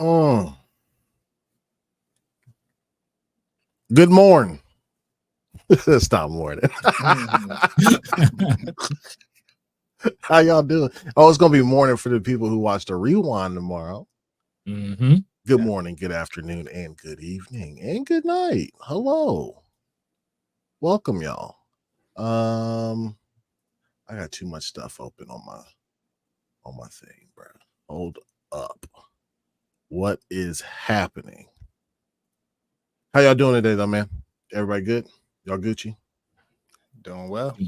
Oh. Good morning. It's not morning. How y'all doing? Oh, it's gonna be morning for the people who watch the rewind tomorrow. Mm-hmm. Good morning, good afternoon, and good evening, and good night. Hello, welcome, y'all. I got too much stuff open on my thing, bro. Hold up. What is happening? How y'all doing today, though, man? Everybody good? Y'all Gucci? Doing well.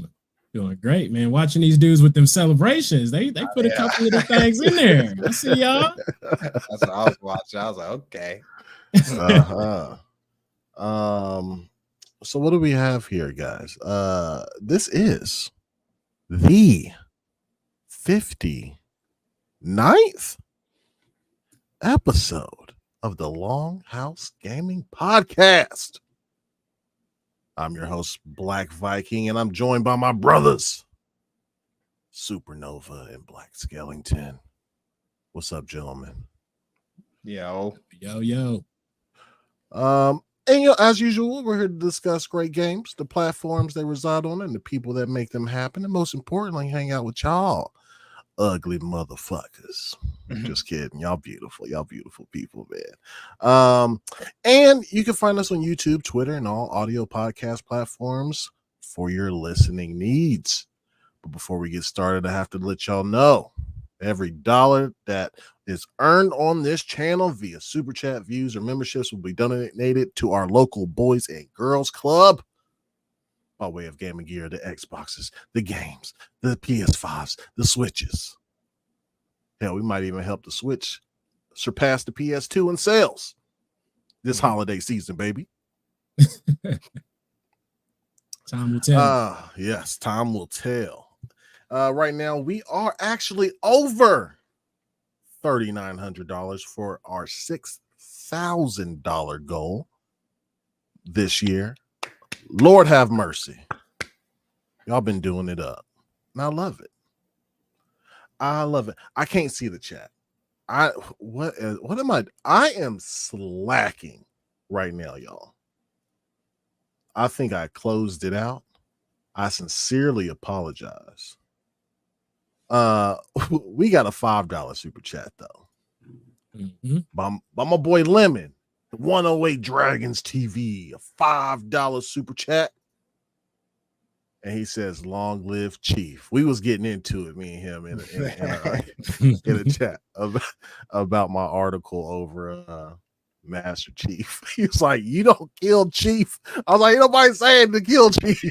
Doing great, man. Watching these dudes with them celebrations. They put a couple of the things in there. I see y'all. That's what I was watching. I was like, okay. So what do we have here, guys? This is the 59th episode of the Longhouse Gaming Podcast. I'm your host, Black Viking, and I'm joined by my brothers, Supernova and BLAQQ Skellington. What's up, gentlemen? Yo. And as usual, we're here to discuss great games, the platforms they reside on, and the people that make them happen, and most importantly, hang out with y'all ugly motherfuckers. Just kidding. Y'all beautiful people, man. And you can find us on YouTube, Twitter, and all audio podcast platforms for your listening needs. But before we get started, I have to let y'all know every dollar that is earned on this channel via super chat, views, or memberships will be donated to our local Boys and Girls Club by way of gaming gear, the Xboxes, the games, the PS5s, the Switches. Hell, we might even help the Switch surpass the PS2 in sales this holiday season, baby. Time will tell. Yes, time will tell. Right now, we are actually over $3,900 for our $6,000 goal this year. Lord have mercy. Y'all been doing it up. And I love it. I can't see the chat. What am I? I am slacking right now, y'all. I think I closed it out. I sincerely apologize. We got a $5 super chat though. Mm-hmm. By my boy Lemon, 108 Dragons TV, a $5 super chat. And he says, "Long live Chief." We was getting into it, me and him, in a chat about my article over Master Chief. He was like, "You don't kill Chief." I was like, "Ain't nobody saying to kill Chief."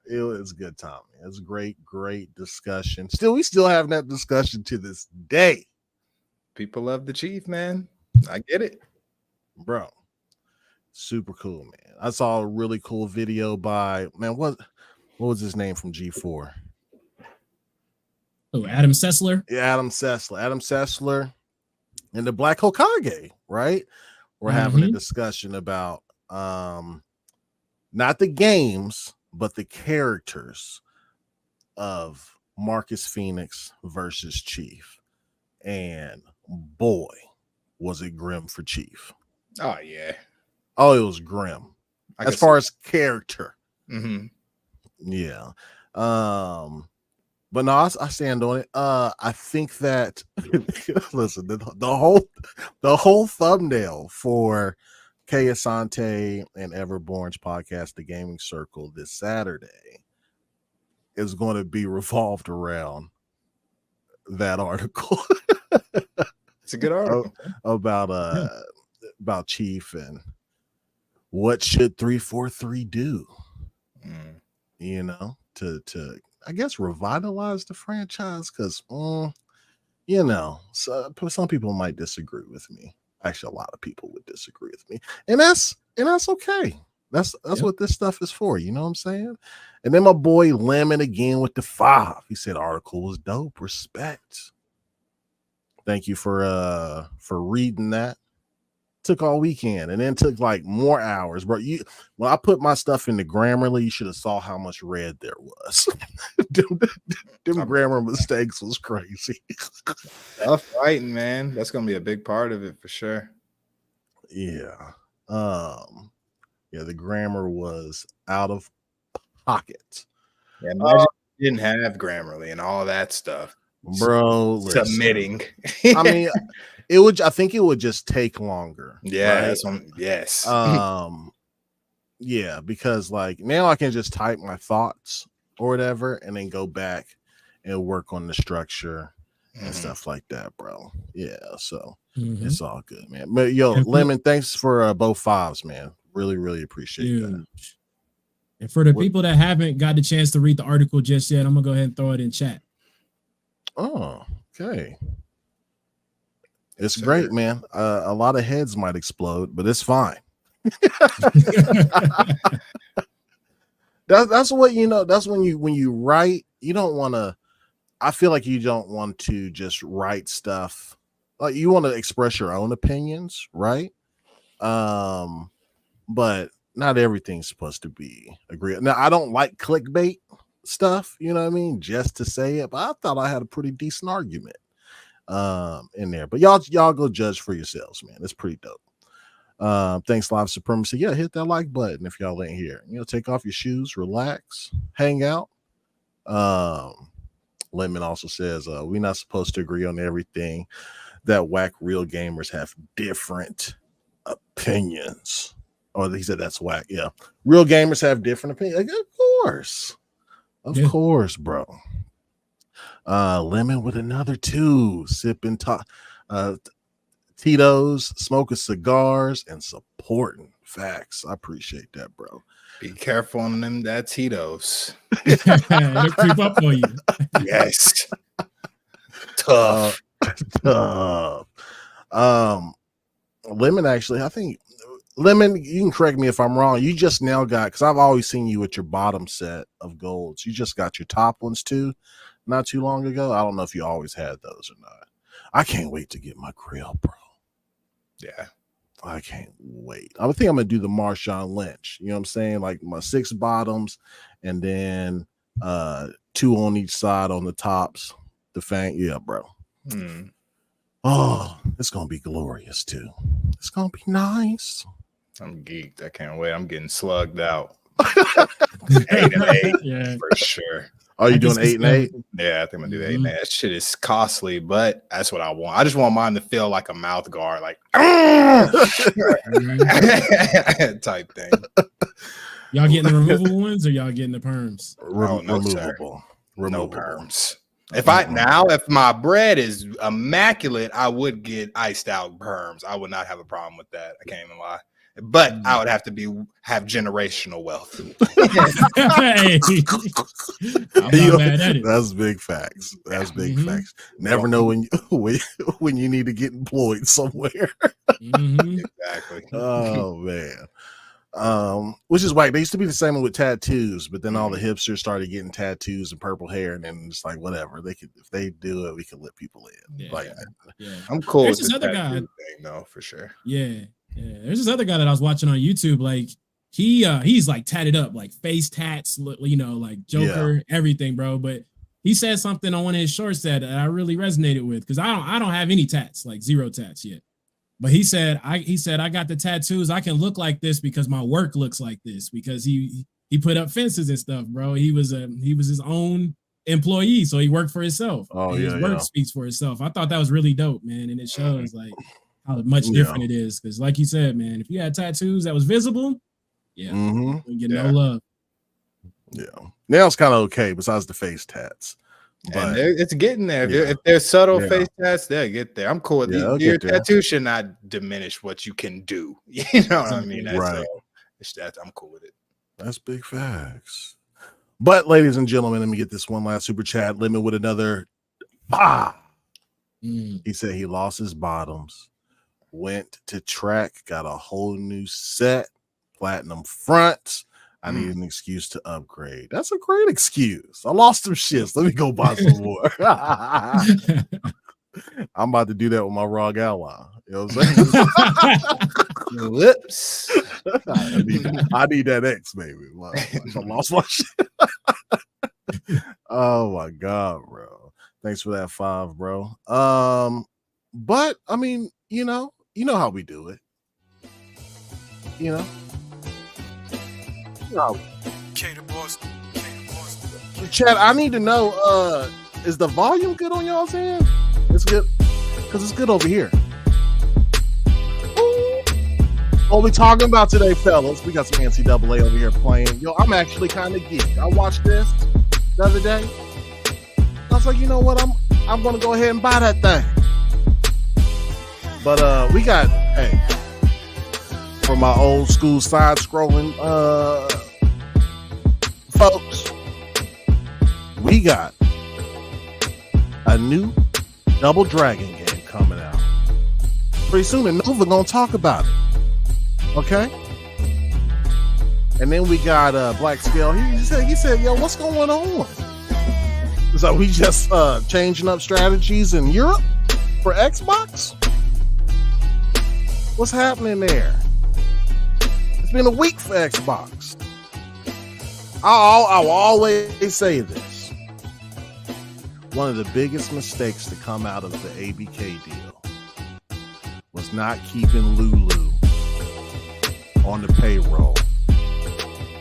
It was a good time. It was a great discussion. We still having that discussion to this day. People love the Chief, man. I get it, bro. Super cool, man. I saw a really cool video by, man, what was his name from G4? Oh, Adam Sessler? Yeah, Adam Sessler and the Black Hokage, right? We're having a discussion about not the games, but the characters of Marcus Phoenix versus Chief. And boy, was it grim for Chief. Oh, yeah. Oh, it was grim. As far as character. Mm-hmm. Yeah. But no, I stand on it. I think that listen, the whole thumbnail for Kay Asante and Everborn's podcast, The Gaming Circle, this Saturday is going to be revolved around that article. It's a good article about Chief and what should 343 do, you know, to I guess revitalize the franchise, because you know, so some people might disagree with me. Actually, a lot of people would disagree with me, and that's okay. That's what this stuff is for. You know what I'm saying? And then my boy Lemon again with the 5. He said article was dope. Respect. Thank you for reading that. took all weekend, and then took like more hours, bro. When I put my stuff into Grammarly, you should have saw how much red there was. them grammar mistakes was crazy. Tough writing, man. That's gonna be a big part of it for sure. Yeah. The grammar was out of pocket. Yeah, imagine you didn't have Grammarly and all that stuff. Bro, Submitting. I mean, I think it would just take longer. Yeah, right? that's one. Yes. Yeah, because like now I can just type my thoughts or whatever and then go back and work on the structure and stuff like that, bro. Yeah, so it's all good, man. But yo, Lemon, thanks for both fives, man. Really, really appreciate that. And for the people that haven't got the chance to read the article just yet, I'm gonna go ahead and throw it in chat. Oh, okay. It's great, man. A lot of heads might explode, but it's fine. That's what that's when you write, you don't want to. I feel like you don't want to just write stuff. Like you want to express your own opinions, right? But not everything's supposed to be agreed. Now, I don't like clickbait stuff, you know what I mean? Just to say it, but I thought I had a pretty decent argument in there. But y'all go judge for yourselves, man. It's pretty dope. Thanks, Live Supremacy. Yeah, hit that like button if y'all ain't here. Take off your shoes, relax, hang out. Lemon also says we're not supposed to agree on everything. That whack real gamers have different opinions. Or he said that's whack. Yeah, real gamers have different opinions. Of course, bro. Lemon with another 2, sipping Tito's, smoking cigars, and supporting facts. I appreciate that, bro. Be careful on them that Tito's. It'll creep up on you. Yes. Tough. Lemon, actually, I think Lemon, you can correct me if I'm wrong. You just now got, because I've always seen you with your bottom set of golds. You just got your top ones too, not too long ago. I don't know if you always had those or not. I can't wait to get my grill, bro. Yeah. I can't wait. I think I'm gonna do the Marshawn Lynch. You know what I'm saying? Like my 6 bottoms, and then 2 on each side on the tops. The fang, yeah, bro. Oh, it's gonna be glorious too. It's gonna be nice. I'm geeked. I can't wait. I'm getting slugged out. 8 and 8, yeah, for sure. Are you doing 8 and 8? Yeah, I think I'm gonna do 8 and 8. That shit is costly, but that's what I want. I just want mine to feel like a mouth guard, like type thing. Y'all getting the removable ones or y'all getting the perms? No, removable. No perms. If my bread is immaculate, I would get iced out perms. I would not have a problem with that. I can't even lie. But I would have to have generational wealth. Hey, I'm not mad at it. That's big facts. That's big facts. Never know when you need to get employed somewhere. Exactly. Oh man. Which is why they used to be the same with tattoos, but then all the hipsters started getting tattoos and purple hair, and then it's like whatever they could, if they do it, we can let people in. I'm cool There's with this other guy thing, though, for sure. Yeah. There's this other guy that I was watching on YouTube. Like he's like tatted up, like face tats, like Joker, everything, bro. But he said something on one of his shorts that I really resonated with, because I don't have any tats, like 0 tats yet. But he said I got the tattoos. I can look like this because my work looks like this, because he put up fences and stuff, bro. He was his own employee, so he worked for himself. Oh, his work speaks for itself. I thought that was really dope, man, and it shows like how much different it is. Because like you said, man, if you had tattoos that was visible, you get no love. Yeah, now it's kind of okay besides the face tats. But it's getting there. If there's subtle face tats, they'll get there. I'm cool with your tattoo should not diminish what you can do. You know what I mean? That's I'm cool with it. That's big facts. But ladies and gentlemen, let me get this one last super chat. Lemon with another. He said he lost his bottoms, went to track, got a whole new set, platinum fronts. I need an excuse to upgrade. That's a great excuse. I lost some shits. Let me go buy some more. I'm about to do that with my Rogue Ally. You know what I'm saying? Whoops. I need that X, baby. I lost my shit. Oh my God, bro. Thanks for that 5, bro. But I mean, you know how we do it. Chad, I need to know, is the volume good on y'all's end? It's good, because it's good over here. What we talking about today, fellas? We got some NCAA over here playing. Yo, I'm actually kind of geeked. I watched this the other day. I was like, you know what? I'm gonna go ahead and buy that thing. But we got, hey, for my old school side scrolling folks, we got a new Double Dragon game coming out pretty soon, and Nova gonna talk about it. Okay, and then we got BLAQQ Scale. He said, yo, what's going on? So we just changing up strategies in Europe for Xbox? What's happening there? It's been a week for Xbox. I'll always say this. One of the biggest mistakes to come out of the ABK deal was not keeping Lulu on the payroll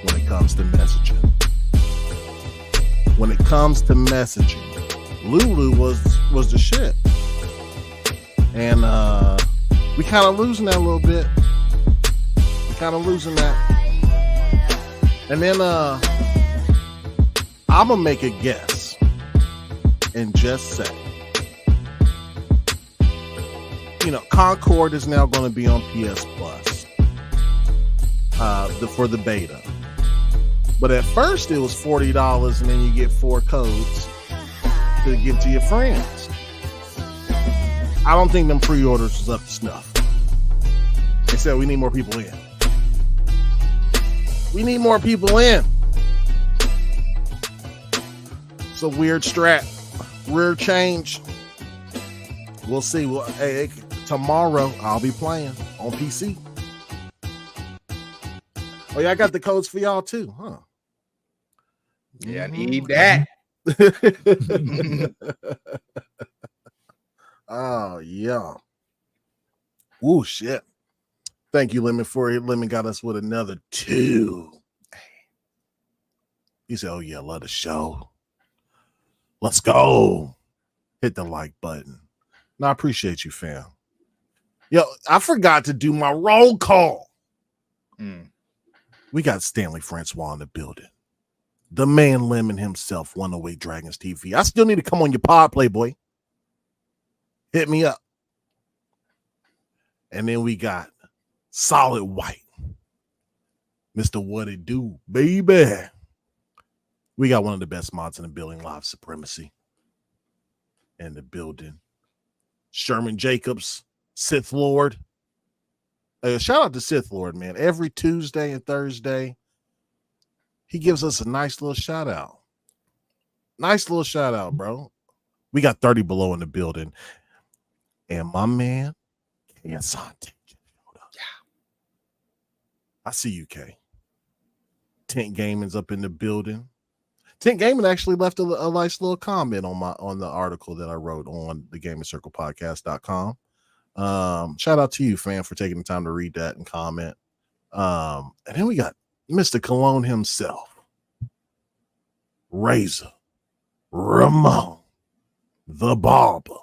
when it comes to messaging. When it comes to messaging, Lulu was the shit. And we kind of losing that a little bit. We kind of losing that. And then I'm going to make a guess and just say, Concord is now going to be on PS Plus for the beta. But at first it was $40 and then you get 4 codes to give to your friends. I don't think them pre-orders was up to snuff. They said we need more people in. We need more people in. It's a weird strat. Weird change. We'll see. Well, hey, tomorrow I'll be playing on PC. Oh yeah, I got the codes for y'all too, huh? Yeah, I need that. Oh yeah. Ooh, shit. Thank you, Lemon, for it. Lemon got us with another 2. He said, oh yeah, love the show. Let's go. Hit the like button. No, I appreciate you, fam. Yo, I forgot to do my roll call. We got Stanley Francois in the building. The man Lemon himself, 108 Dragons TV. I still need to come on your pod, Playboy. Hit me up. And then we got Solid White. Mr. What It Do, baby. We got one of the best mods in the building, Live Supremacy. In the building. Sherman Jacobs, Sith Lord. Shout out to Sith Lord, man. Every Tuesday and Thursday, he gives us a nice little shout out. Nice little shout out, bro. We got 30 Below in the building. And my man, Asante. Yeah. I see you, K. Tent Gaming's up in the building. Tent Gaming actually left a nice little comment on the article that I wrote on the GamingCirclePodcast.com. Shout out to you, fam, for taking the time to read that and comment. And then we got Mr. Cologne himself, Razor Ramon, the barber.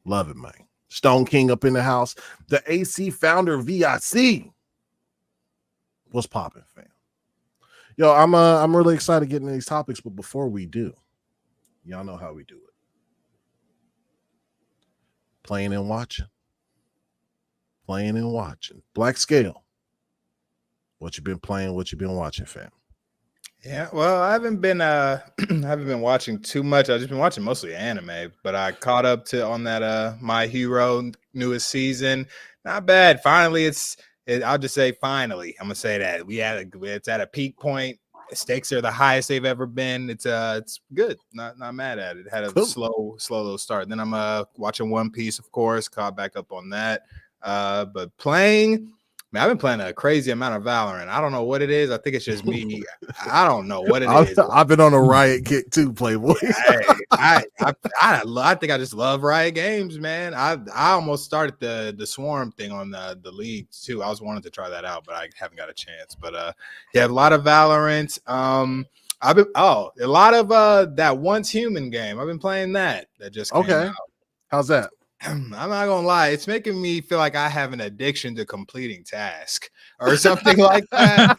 Love it, man. Stone King up in the house. The AC founder, VIC. What's popping, fam? Yo, I'm really excited getting into these topics, but before we do, y'all know how we do it. Playing and watching. Playing and watching. BLAQQ Scale. What you been playing? What you been watching, fam? Yeah, well, I haven't been watching too much. I've just been watching mostly anime, but I caught up on that My Hero newest season. Not bad. Finally, I'll just say finally. I'm gonna say that it's at a peak point. stakes are the highest they've ever been. It's good. Not mad at it. Had a slow little start. Then I'm watching One Piece, of course, caught back up on that. But playing, man, I've been playing a crazy amount of Valorant. I don't know what it is. I think it's just me. I don't know what it is. I've been on a Riot kick too, Playboy. I think I just love Riot Games, man. I almost started the Swarm thing on the league too. I was wanting to try that out, but I haven't got a chance. But yeah, a lot of Valorant. I've been a lot of that Once Human game. I've been playing that just came out. How's that? I'm not gonna lie, it's making me feel like I have an addiction to completing tasks or something like that.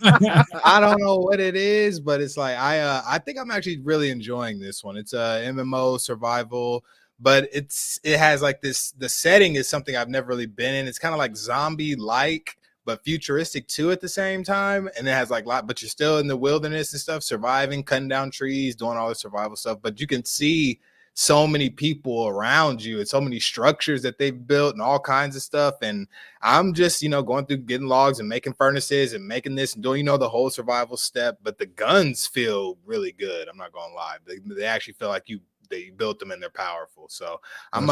I don't know what it is, but it's like I think I'm actually really enjoying this one. It's a MMO survival, but it has like this. The setting is something I've never really been in. It's kind of like zombie-like, but futuristic too at the same time. And it has like but you're still in the wilderness and stuff, surviving, cutting down trees, doing all the survival stuff. But you can see so many people around you and so many structures that they've built and all kinds of stuff. And I'm just, going through getting logs and making furnaces and making this and doing, the whole survival step. But the guns feel really good. I'm not going to lie. They actually feel like they built them and they're powerful. So I'm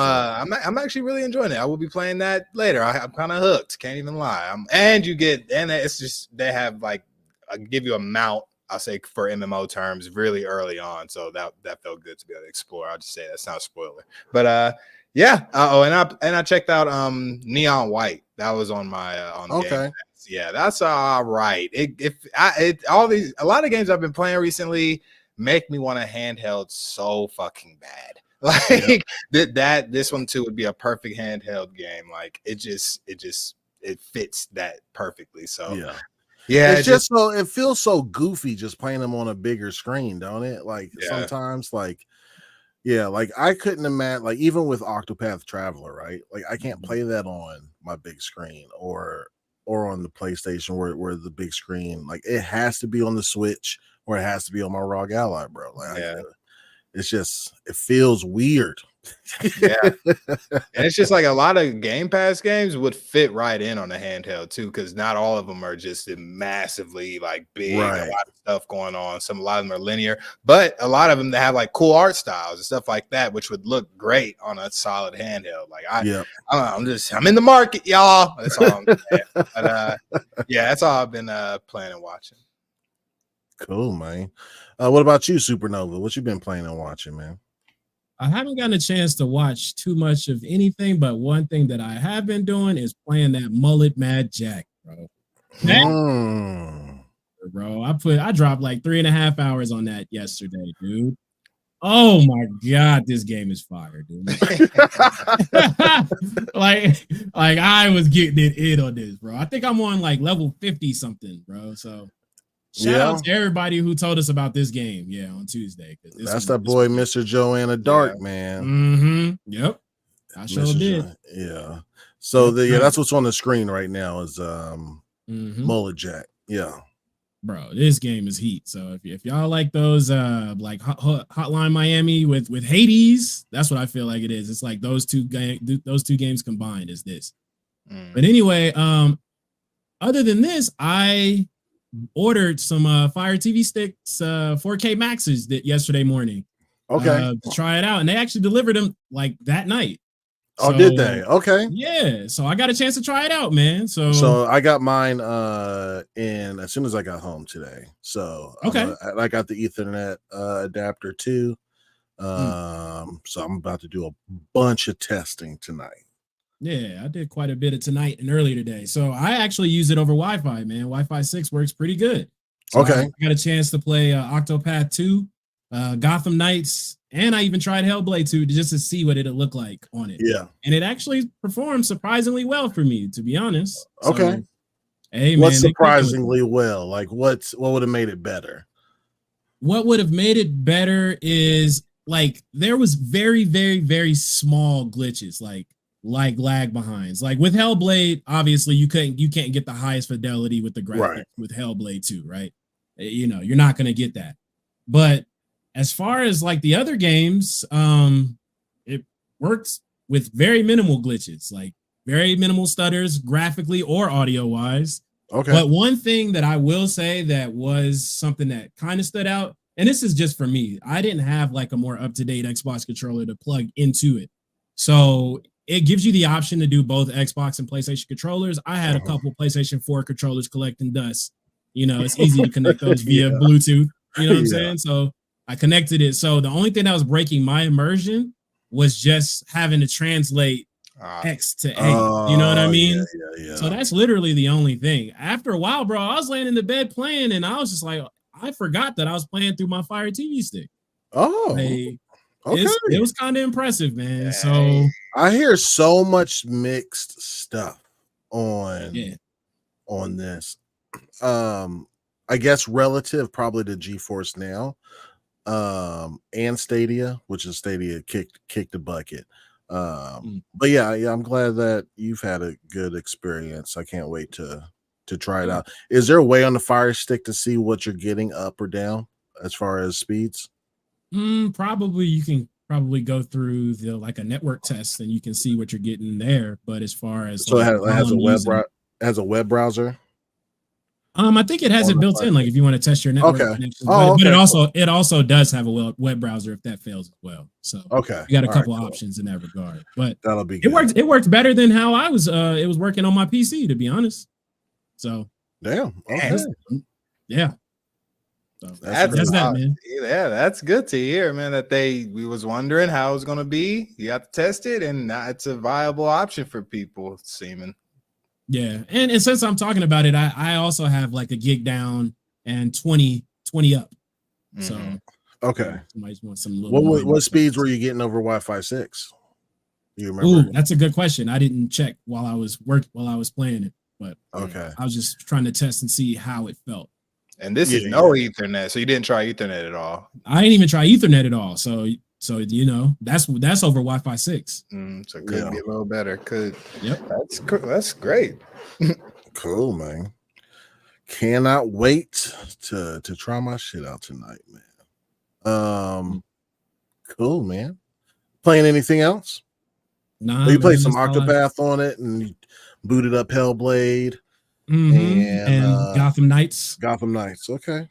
actually really enjoying it. I will be playing that later. I'm kind of hooked. Can't even lie. It's just, they have like, I give you a mount, I'll say for MMO terms, really early on. So that felt good to be able to explore. I'll just say that's not a spoiler. But yeah. And I checked out Neon White. That was on my on Game Pass. Yeah, that's all right. A lot of games I've been playing recently make me want a handheld so fucking bad. Like this one too would be a perfect handheld game. Like it fits that perfectly. So yeah, it's just so it feels so goofy just playing them on a bigger screen, don't it? Like sometimes, like I couldn't imagine, like even with Octopath Traveler, right? Like I can't play that on my big screen or on the PlayStation where the big screen, like it has to be on the Switch or it has to be on my ROG Ally, bro. Like it's just, it feels weird. Yeah, and it's just like a lot of Game Pass games would fit right in on the handheld too, because not all of them are just massively like big, a lot of stuff going on. A lot of them are linear, but a lot of them that have like cool art styles and stuff like that, which would look great on a solid handheld. Like I'm in the market, y'all. That's all I'm saying. But yeah, that's all I've been playing and watching. Cool, man. What about you, Supernova? What you been playing and watching, man? I haven't gotten a chance to watch too much of anything, but one thing that I have been doing is playing that Mullet Mad Jack, bro. Bro, I dropped like 3.5 hours on that yesterday, dude. Oh my god, this game is fire, dude. like I was getting it in on this, bro. I think I'm on like level 50 something, bro. So shout out to everybody who told us about this game, on Tuesday. That's that boy, Mr. Joanna Dark, man. Mm-hmm. Yep, I sure did. So that's what's on the screen right now is Mullet Jack. Yeah, bro, this game is heat. So if y'all like those like Hotline Miami with Hades, that's what I feel like it is. It's like those two games combined is this. But anyway, other than this, I ordered some Fire TV Sticks 4K Maxes yesterday morning. To try it out, and they actually delivered them like that night. Oh, did they? Okay. Yeah. So I got a chance to try it out, man. So I got mine in as soon as I got home today. So I got the Ethernet adapter too. So I'm about to do a bunch of testing tonight. Yeah, I did quite a bit of tonight and earlier today. So I actually use it over Wi-Fi, man. Wi-Fi 6 works pretty good. So I got a chance to play Octopath 2, Gotham Knights, and I even tried Hellblade 2 just to see what it'll look like on it. Yeah. And it actually performed surprisingly well for me, to be honest. So, hey, man. What's surprisingly well? Like what would have made it better? What would have made it better is like there was very, very, very small glitches, like lag behinds. Like with Hellblade, obviously you can't get the highest fidelity with the graphics with Hellblade 2, right? You're not gonna get that. But as far as like the other games, it works with very minimal glitches, like very minimal stutters graphically or audio wise. Okay. But one thing that I will say that was something that kind of stood out, and this is just for me, I didn't have like a more up-to-date Xbox controller to plug into it. So it gives you the option to do both Xbox and PlayStation controllers. I had a couple PlayStation 4 controllers collecting dust. You know, it's easy to connect those via Bluetooth. You know what I'm saying? So I connected it. So the only thing that was breaking my immersion was just having to translate X to A. You know what I mean? Yeah. So that's literally the only thing. After a while, bro, I was laying in the bed playing, and I was just like, I forgot that I was playing through my Fire TV stick. Okay. It was kind of impressive, man. So I hear so much mixed stuff on this. I guess relative probably to GeForce Now, and Stadia, which is Stadia kicked the bucket. But yeah, I'm glad that you've had a good experience. I can't wait to try it out. Is there a way on the Fire Stick to see what you're getting up or down as far as speeds? Probably you can go through like a network test and you can see what you're getting there. But as far as so it has a web browser. I think it has it built in. Like if you want to test your network connections, but it also does have a web browser if that fails as well. So you got a couple options in that regard. But that'll be good. It worked better than how I was. It was working on my PC, to be honest. So damn. Okay. Yeah. So that's that, man. Yeah, that's good to hear, man. That we was wondering how it was gonna be. You got to test it, and now it's a viable option for people. Seeming. Yeah, and since I'm talking about it, I also have like a gig down and 20 up. So okay. Somebody wants some what speeds were you getting over Wi-Fi 6? You remember? Ooh, that's a good question. I didn't check while I was playing it, but I was just trying to test and see how it felt. And this is no Ethernet, so you didn't try Ethernet at all. I didn't even try Ethernet at all. So you know that's over Wi-Fi 6. So it could be a little better. Yep. That's great. Cool, man. Cannot wait to try my shit out tonight, man. Cool, man. Playing anything else? Nah, you played some Octopath on it and you booted up Hellblade and Gotham Knights. Okay.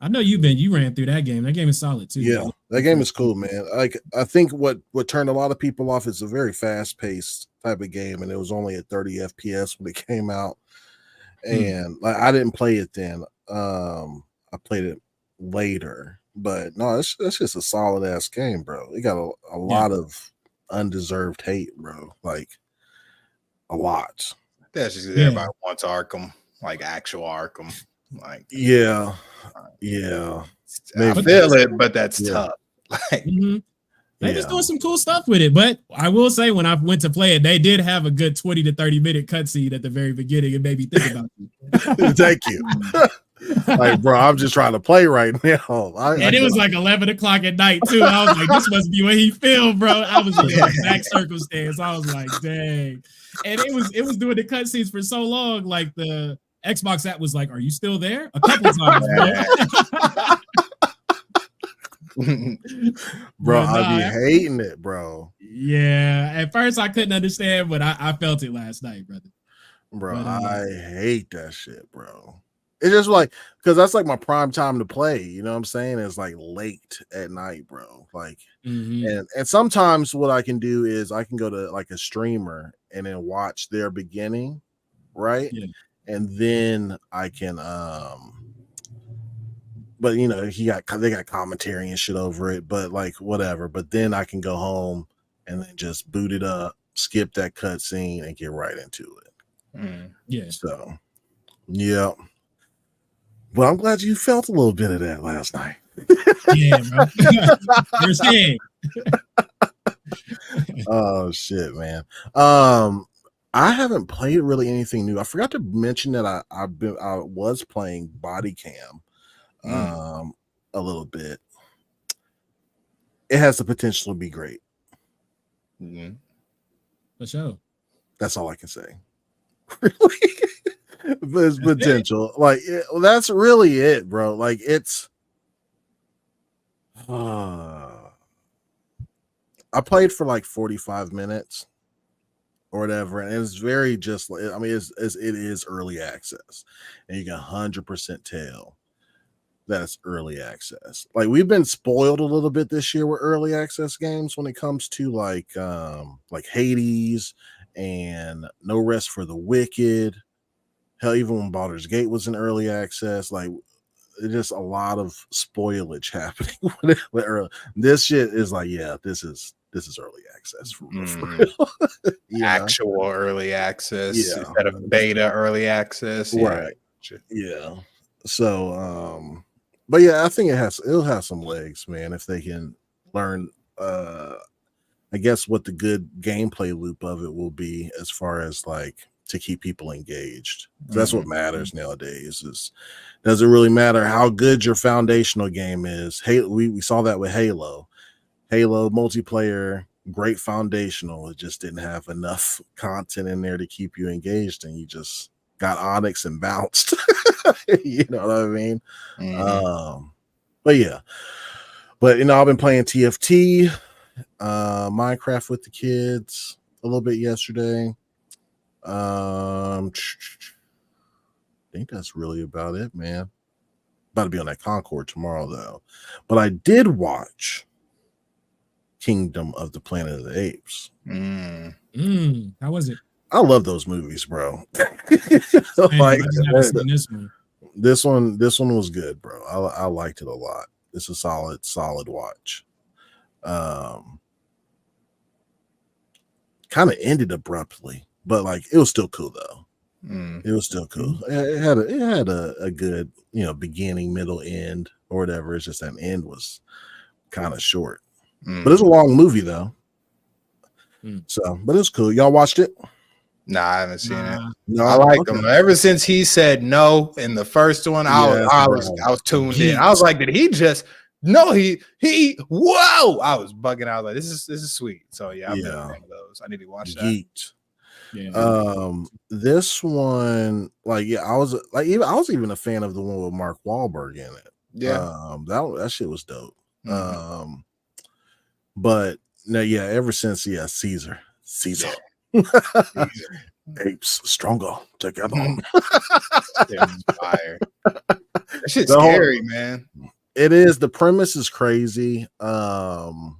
I know you ran through that game. That game is solid too. Yeah, that game is cool, man. Like I think what turned a lot of people off is a very fast-paced type of game, and it was only at 30 FPS when it came out. And like I didn't play it then. I played it later, but no, it's just a solid ass game, bro. It got a lot of undeserved hate, bro. Like a lot. That's just everybody wants Arkham, like actual Arkham. Like yeah. I feel it, but that's tough. Like they just doing some cool stuff with it. But I will say, when I went to play it, they did have a good 20 to 30 minute cutscene at the very beginning. It made me think about you. Thank you. Like, bro, I'm just trying to play right now. And it was like 11 o'clock at night too. I was like, this must be what he filmed, bro. I was in the exact circumstance. I was like, dang. And it was doing the cutscenes for so long. Like the Xbox app was like, "Are you still there?" A couple times, bro. I be hating it, bro. Yeah, at first I couldn't understand, but I felt it last night, brother. Bro, I hate that shit, bro. It's just like, because that's like my prime time to play. You know what I'm saying? It's like late at night, bro. Like, and sometimes what I can do is I can go to like a streamer and then watch their beginning, right? Yeah. And then I can but you know, they got commentary and shit over it, but like whatever. But then I can go home and then just boot it up, skip that cutscene, and get right into it. Yeah. So yeah. Well, I'm glad you felt a little bit of that last night. Yeah, bro. You're saying. Oh shit, man. I haven't played really anything new. I forgot to mention that I was playing Body Cam a little bit. It has the potential to be great. For sure. That's all I can say. Really? There's potential. Like that's really it, bro. Like it's I played for like 45 minutes. or whatever, and it's very just like, I mean, it is early access, and you can 100% tell that it's early access. Like, we've been spoiled a little bit this year with early access games when it comes to like Hades and No Rest for the Wicked. Hell, even when Baldur's Gate was in early access, like, it's just a lot of spoilage happening with early. This shit is like, yeah, this is early access for real. Actual early access instead of beta early access. Right. Yeah. So but yeah, I think it'll have some legs, man, if they can learn I guess what the good gameplay loop of it will be, as far as like to keep people engaged. That's what matters nowadays. Is doesn't really matter how good your foundational game is. We saw that with Halo multiplayer, great foundational. It just didn't have enough content in there to keep you engaged, and you just got Onyx and bounced. You know what I mean? But yeah, but I've been playing TFT, Minecraft with the kids a little bit yesterday. I think that's really about it, man. About to be on that Concord tomorrow, though. But I did watch Kingdom of the Planet of the Apes. How was it? I love those movies, bro. Like, this one was good, bro. I liked it a lot. It's a solid watch. Kind of ended abruptly, but like it was still cool though. It was still cool. It had a good, beginning, middle, end, or whatever. It's just that end was kind of short. But it's a long movie though. So, but it's cool. Y'all watched it? Nah, I haven't seen it. No, I like him. Ever since he said no in the first one, I was tuned in. I was like, did he just no? He whoa! I was bugging out like this is sweet. So yeah, I've been a fan of those. I need to watch that. Geeked. Yeah. This one, like, I was even a fan of the one with Mark Wahlberg in it. Yeah. That shit was dope. But no, yeah, ever since Caesar. Apes stronger together. Fire. That shit's scary, man. It is. The premise is crazy. And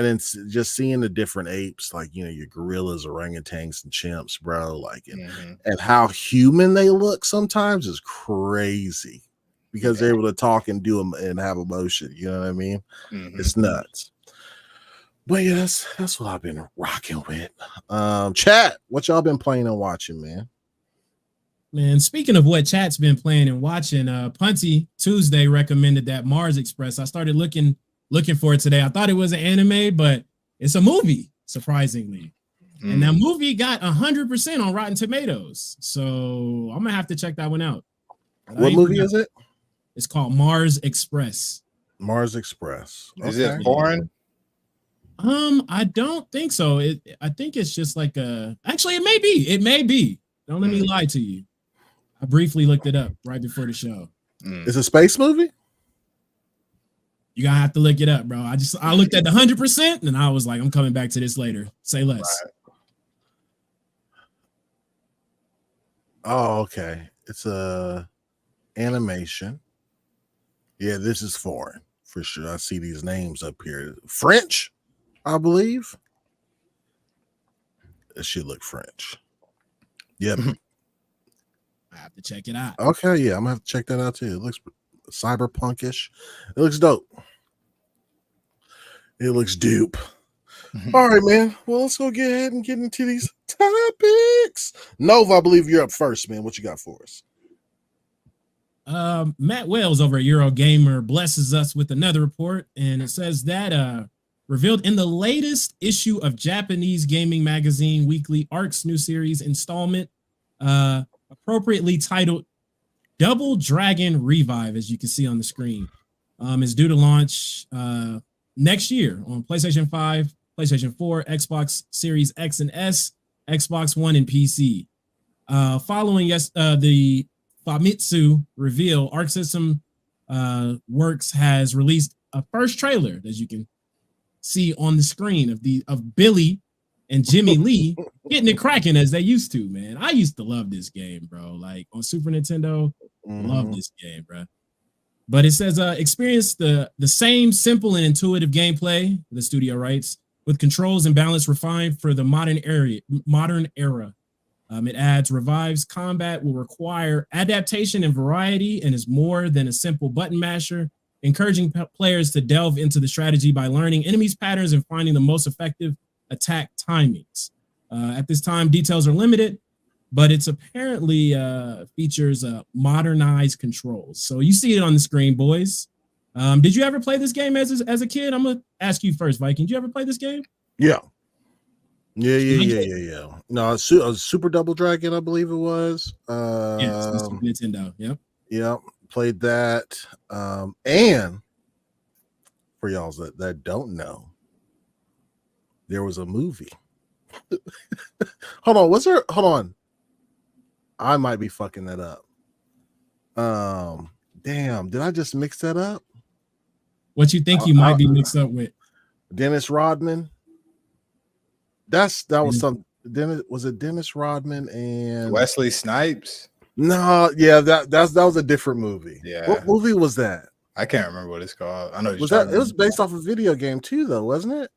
then just seeing the different apes, like, your gorillas, orangutans, and chimps, bro, like, and how human they look sometimes is crazy, because they're able to talk and do them and have emotion. You know what I mean? It's nuts. But yeah, that's what I've been rocking with. Chat, what y'all been playing and watching, man? Man, speaking of what chat's been playing and watching, Punty Tuesday recommended that Mars Express. I started looking for it today. I thought it was an anime, but it's a movie, surprisingly. And that movie got 100% on Rotten Tomatoes. So I'm gonna have to check that one out. What movie is it? It's called Mars Express. Mars Express. Is it foreign? I don't think so. I think it's just like actually it may be. Don't let me lie to you. I briefly looked it up right before the show. It's a space movie? You're gonna have to look it up, bro. I looked at the 100% and I was like, I'm coming back to this later. Say less. Right. Oh, okay. It's a animation. Yeah, this is foreign for sure. I see these names up here. French, I believe. It should look French. Yep. I have to check it out. Okay, yeah, I'm gonna have to check that out too. It looks cyberpunkish. It looks dope. It looks dupe. All right, man. Well, let's go get ahead and get into these topics. Nova, I believe you're up first, man. What you got for us? Matt Wells over at Eurogamer blesses us with another report, and it says that revealed in the latest issue of Japanese gaming magazine Weekly Arc's new series installment, appropriately titled Double Dragon Revive, as you can see on the screen, is due to launch next year on PlayStation 5, PlayStation 4, Xbox Series X and S, Xbox One, and PC. Following the Famitsu reveal, Arc System Works has released a first trailer, as you can see on the screen, of Billy and Jimmy Lee getting it cracking as they used to, man. I used to love this game, bro. Like on Super Nintendo, love this game, bro. But it says experience the same simple and intuitive gameplay, the studio writes, with controls and balance refined for the modern era. It adds revives combat will require adaptation and variety and is more than a simple button masher, encouraging players to delve into the strategy by learning enemies' patterns and finding the most effective attack timings. At this time, details are limited, but it's apparently features modernized controls. So you see it on the screen, boys. Did you ever play this game as a kid? I'm gonna ask you first, Viking. Did you ever play this game? Yeah. No, a Super Double Dragon, I believe it was. Super Nintendo. Yep. Yep. Played that. And for y'all that don't know, there was a movie. Hold on. I might be fucking that up. Damn, did I just mix that up? What you think you might be mixed up with? Dennis Rodman. That was some was it Dennis Rodman and Wesley Snipes? No, yeah, that was a different movie. Yeah. What movie was that? I can't remember what it's called. I know it was based off a video game too, though, wasn't it?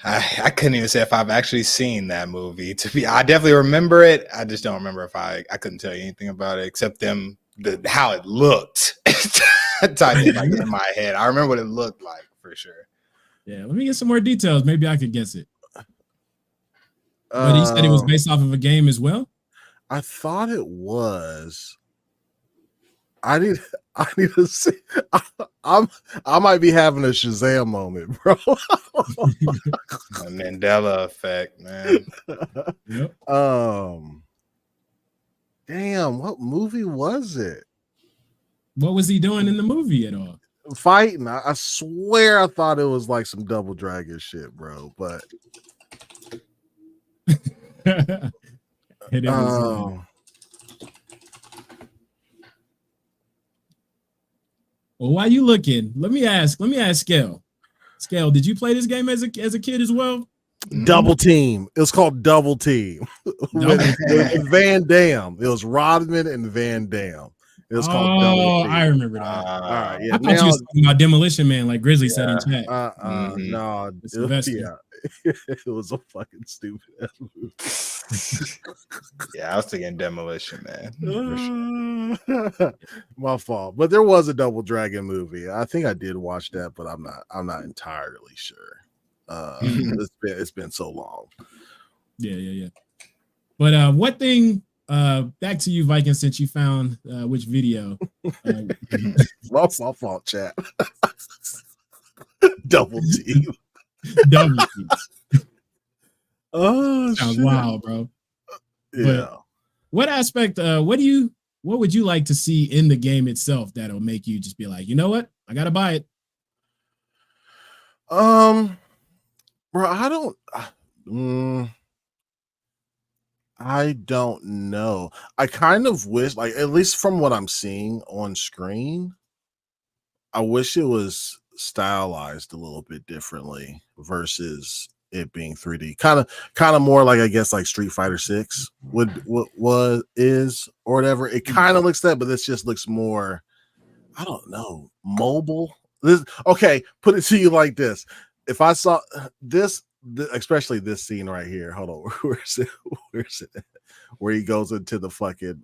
I couldn't even say if I've actually seen that movie. I definitely remember it. I just don't remember if I couldn't tell you anything about it except how it looked. Type it like in my head. I remember what it looked like for sure. Yeah, let me get some more details. Maybe I could guess it. But you said it was based off of a game as well? I thought it was. I need to see. I might be having a Shazam moment, bro. A Mandela effect, man. Yep. Damn, what movie was it? What was he doing in the movie at all? Fighting. I swear I thought it was like some Double Dragon shit, bro. But it is. Well, while you looking, let me ask Scale. Scale, did you play this game as a kid as well? Double Team. It was called Double Team. with Van Damme. It was Rodman and Van Damme. It was called Double Team. I remember that. All right, yeah. I thought you was talking about Demolition Man, like Grizzly said in chat. No, it was a fucking stupid ass movie. Yeah, I was thinking Demolition Man. For sure. My fault. But there was a Double Dragon movie. I think I did watch that, but I'm not entirely sure. It's been so long. Yeah. But what thing? Back to you, Viking, since you found which video. My fault, chat. Double Team. Double Team. Oh, sounds shit. wild, bro. Yeah. But what aspect? What would you like to see in the game itself that'll make you just be like, you know what, I gotta buy it? Bro, I don't know. I kind of wish, like, at least from what I'm seeing on screen, I wish it was stylized a little bit differently versus it being 3D. Kind of more like, I guess, like Street Fighter 6 is or whatever. It kind of looks that, but this just looks more, I don't know, mobile. Okay, put it to you like this. If I saw this, especially this scene right here, hold on, where's it? Where he goes into the fucking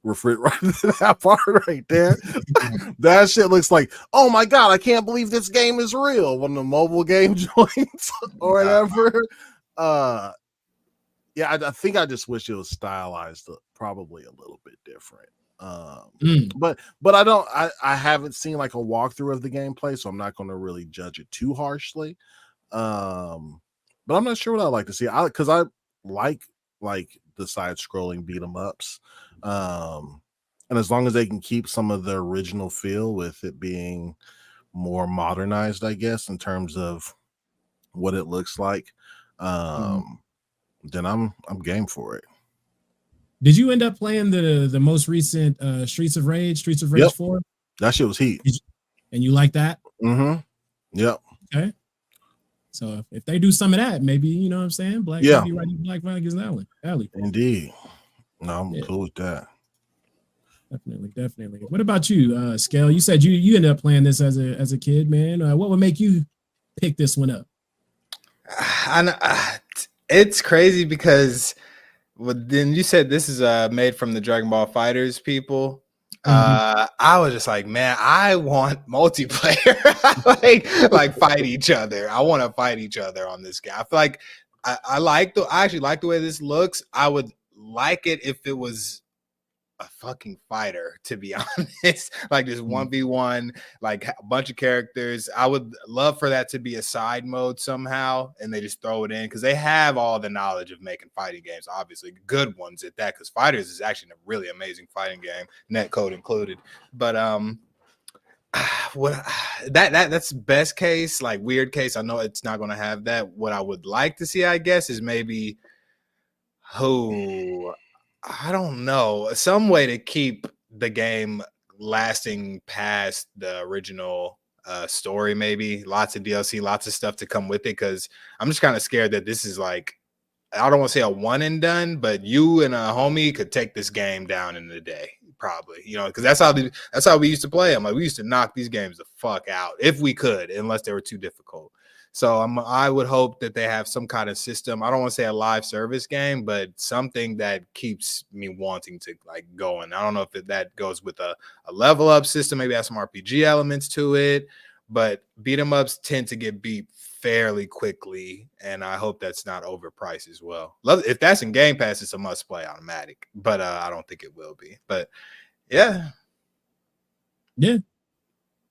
refrigerator, that part right there. That shit looks like, oh my god, I can't believe this game is real. One of the mobile game joints or whatever. Yeah, I think I just wish it was stylized probably a little bit different. But I haven't seen like a walkthrough of the gameplay, so I'm not going to really judge it too harshly. But I'm not sure what I'd like to see. Because I like the side-scrolling beat 'em ups, and as long as they can keep some of the original feel with it being more modernized, I guess, in terms of what it looks like, then I'm game for it. Did you end up playing the most recent Streets of Rage 4? That shit was heat. And you like that? Mm-hmm. Yep. Okay. So if they do some of that, maybe, you know what I'm saying? Black maybe right in Black Vikings alley. Indeed. No, I'm cool with that. Definitely. What about you, Scale? You said you ended up playing this as a kid, man. What would make you pick this one up? It's crazy because then you said this is made from the Dragon Ball Fighters people. I was just like, man, I want multiplayer. like fight each other. I want to fight each other on this game. I feel like I actually like the way this looks. I would like it if it was a fucking fighter, to be honest. Like this 1v1, like a bunch of characters. I would love for that to be a side mode somehow, and they just throw it in because they have all the knowledge of making fighting games, obviously good ones at that, because Fighters is actually a really amazing fighting game, netcode included. But that's best case, like weird case. I know it's not going to have that. What I would like to see, I guess, is maybe I don't know, some way to keep the game lasting past the original story, maybe lots of DLC, lots of stuff to come with it, because I'm just kind of scared that this is like, I don't want to say a one and done, but you and a homie could take this game down in a day, probably, you know, because that's how we used to play them. Like we used to knock these games the fuck out if we could, unless they were too difficult. So I would hope that they have some kind of system. I don't want to say a live service game, but something that keeps me wanting to like going. I don't know if that goes with a level up system, maybe have some RPG elements to it, but beat 'em ups tend to get beat fairly quickly, and I hope that's not overpriced as well. If that's in Game Pass, it's a must play automatic, but I don't think it will be. But yeah. Right,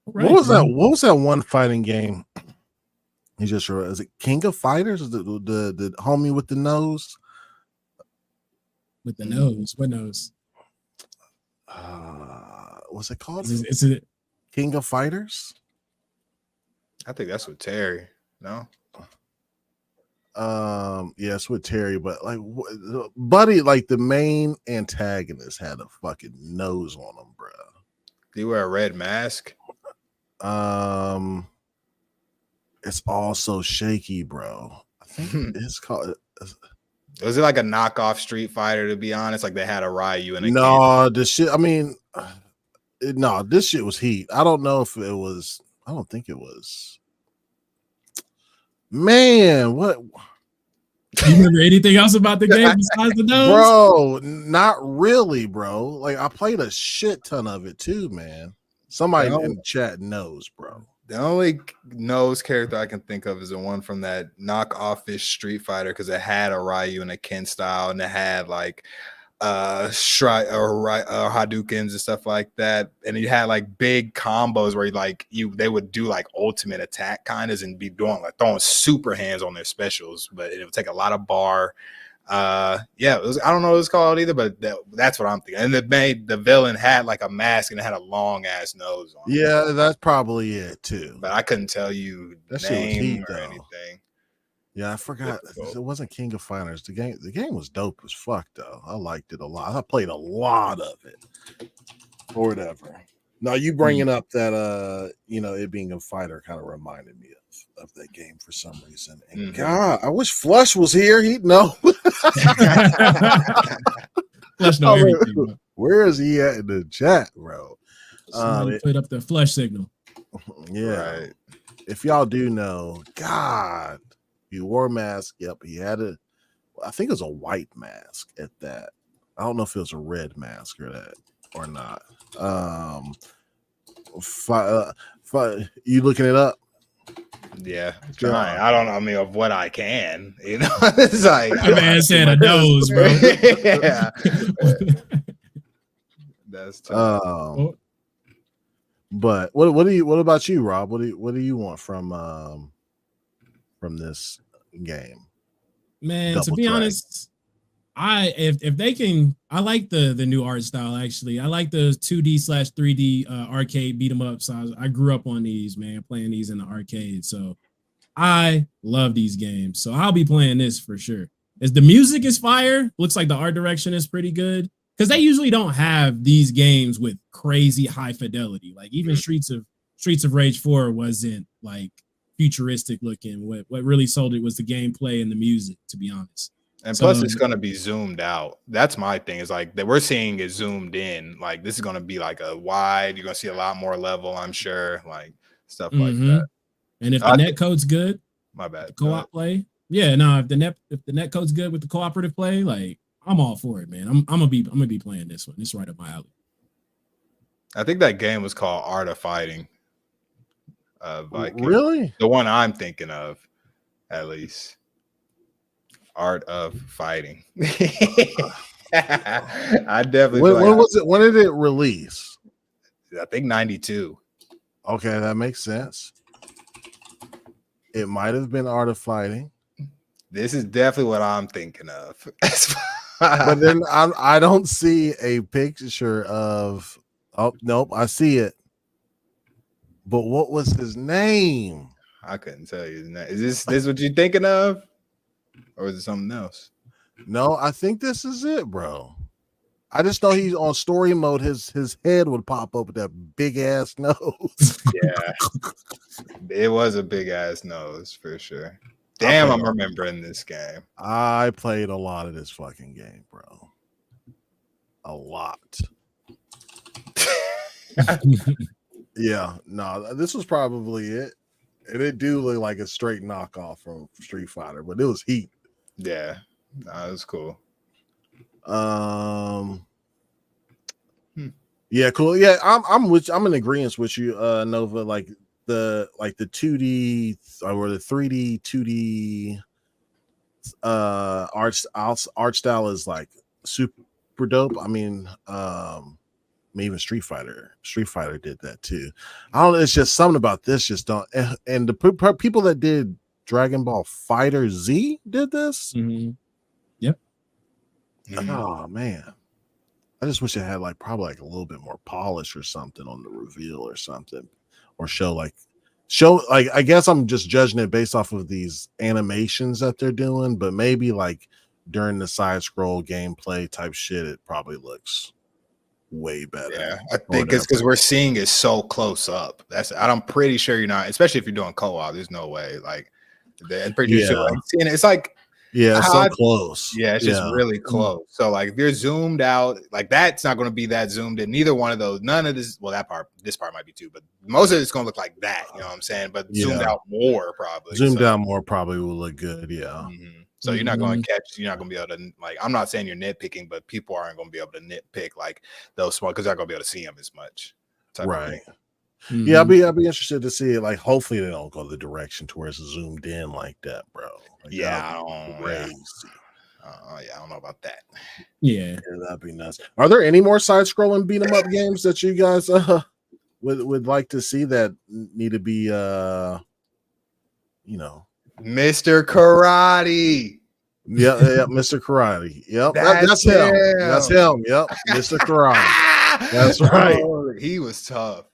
what was that one fighting game? He just wrote, is it King of Fighters? The homie with the nose? With the nose? What nose? What's it called? Is it King of Fighters? I think that's with Terry. No? Yeah, it's with Terry, but like Buddy, like the main antagonist had a fucking nose on him, bro. Do you wear a red mask? It's also shaky, bro. I think it's called. Was it like a knockoff Street Fighter? To be honest, like they had a Ryu and a no, this shit. I mean, no, this shit was heat. I don't know if it was. I don't think it was. Man, what? Do you remember anything else about the game besides the nose? Bro, not really, bro. Like I played a shit ton of it too, man. Somebody in the chat knows, bro. The only nose character I can think of is the one from that knockoff-ish Street Fighter, because it had a Ryu and a Ken style, and it had like Hadoukens and stuff like that, and you had like big combos where they would do like ultimate attack kind of and be doing like throwing super hands on their specials, but it would take a lot of bar. Yeah, it was, I don't know what it's called either, but that's what I'm thinking. And the villain had like a mask and it had a long ass nose on it. Yeah, that's probably it too. But I couldn't tell you that name or anything. Yeah, I forgot. It wasn't King of Fighters. The game was dope as fuck though. I liked it a lot. I played a lot of it. Or whatever. Now you bringing up that it being a fighter kind of reminded me of that game for some reason. And God, I wish Flush was here. He'd know. Flush know everything. Where is he at in the chat, bro? Put up the Flush signal. Yeah. Right. If y'all do know, God, he wore a mask. Yep, he had I think it was a white mask at that. I don't know if it was a red mask or not. You looking it up? Yeah, trying. I don't know. I mean, of what I can, it's like my man said a nose, bro. Yeah, that's tough. But what about you, Rob? What do you want from this game? Man, to be honest, if they can, I like the new art style. Actually, I like the 2D/3D arcade beat 'em ups. I grew up on these, man, playing these in the arcade. So I love these games. So I'll be playing this for sure. As the music is fire, looks like the art direction is pretty good, because they usually don't have these games with crazy high fidelity. Like even Streets of Rage 4 wasn't like futuristic looking. What really sold it was the gameplay and the music, to be honest. And plus, it's gonna be zoomed out. That's my thing. Is like that we're seeing it zoomed in. Like this is gonna be like a wide. You're gonna see a lot more level, I'm sure. Like stuff like that. And if the net code's good, my bad. Co-op play. Yeah, no. If the net code's good with the cooperative play, like I'm all for it, man. I'm gonna be playing this one. It's right up my alley. I think that game was called Art of Fighting. Viking. Really? The one I'm thinking of, at least. Art of Fighting. I definitely. When was it? When did it release? I think 92. Okay, that makes sense. It might have been Art of Fighting. This is definitely what I'm thinking of. But then I don't see a picture of. Oh nope, I see it. But what was his name? I couldn't tell you his name. Is this what you're thinking of? Or is it something else? No, I think this is it, bro. I just know he's on story mode. His head would pop up with that big ass nose. Yeah, it was a big ass nose for sure. Damn, I'm remembering this game. I played a lot of this fucking game, bro. A lot. Yeah, no, this was probably it. And it do look like a straight knockoff from Street Fighter, but it was heat. Yeah, that was cool. Yeah, cool. Yeah, I'm in agreement with you, Nova. Like the 2D or the 3D 2D art style is like super dope. I mean, even Street Fighter did that too. I don't know. It's just something about this just don't. And the people that did Dragon Ball Fighter Z did this. Yep. Oh man, I just wish it had probably a little bit more polish or something on the reveal or something, or show. I guess I'm just judging it based off of these animations that they're doing, but maybe during the side scroll gameplay type shit, it probably looks way better. Yeah, I think it's because we're seeing it so close up. I'm pretty sure you're not, especially if you're doing co-op. There's no way. I'm pretty sure seeing it. It's so close. Yeah, it's just really close. So if you're zoomed out, that's not going to be that zoomed in. Neither one of those. None of this. Well, this part might be too, but most of it's going to look like that. You know what I'm saying? But zoomed out more probably. Zoomed out more probably will look good. Yeah. So you're not going to catch. You're not going to be able to I'm not saying you're nitpicking, but people aren't going to be able to nitpick those small because they're not going to be able to see them as much. Right. Yeah, I'll be interested to see it. Hopefully they don't go the direction to where it's zoomed in like that, bro. Crazy. I don't know about that. Yeah, that'd be nuts. Are there any more side-scrolling beat 'em up games that you guys would like to see that need to be Mr. Karate? Yeah, Mr. Karate. Yep, that's him. That's him. Yep, Mr. Karate. That's right. Oh, he was tough,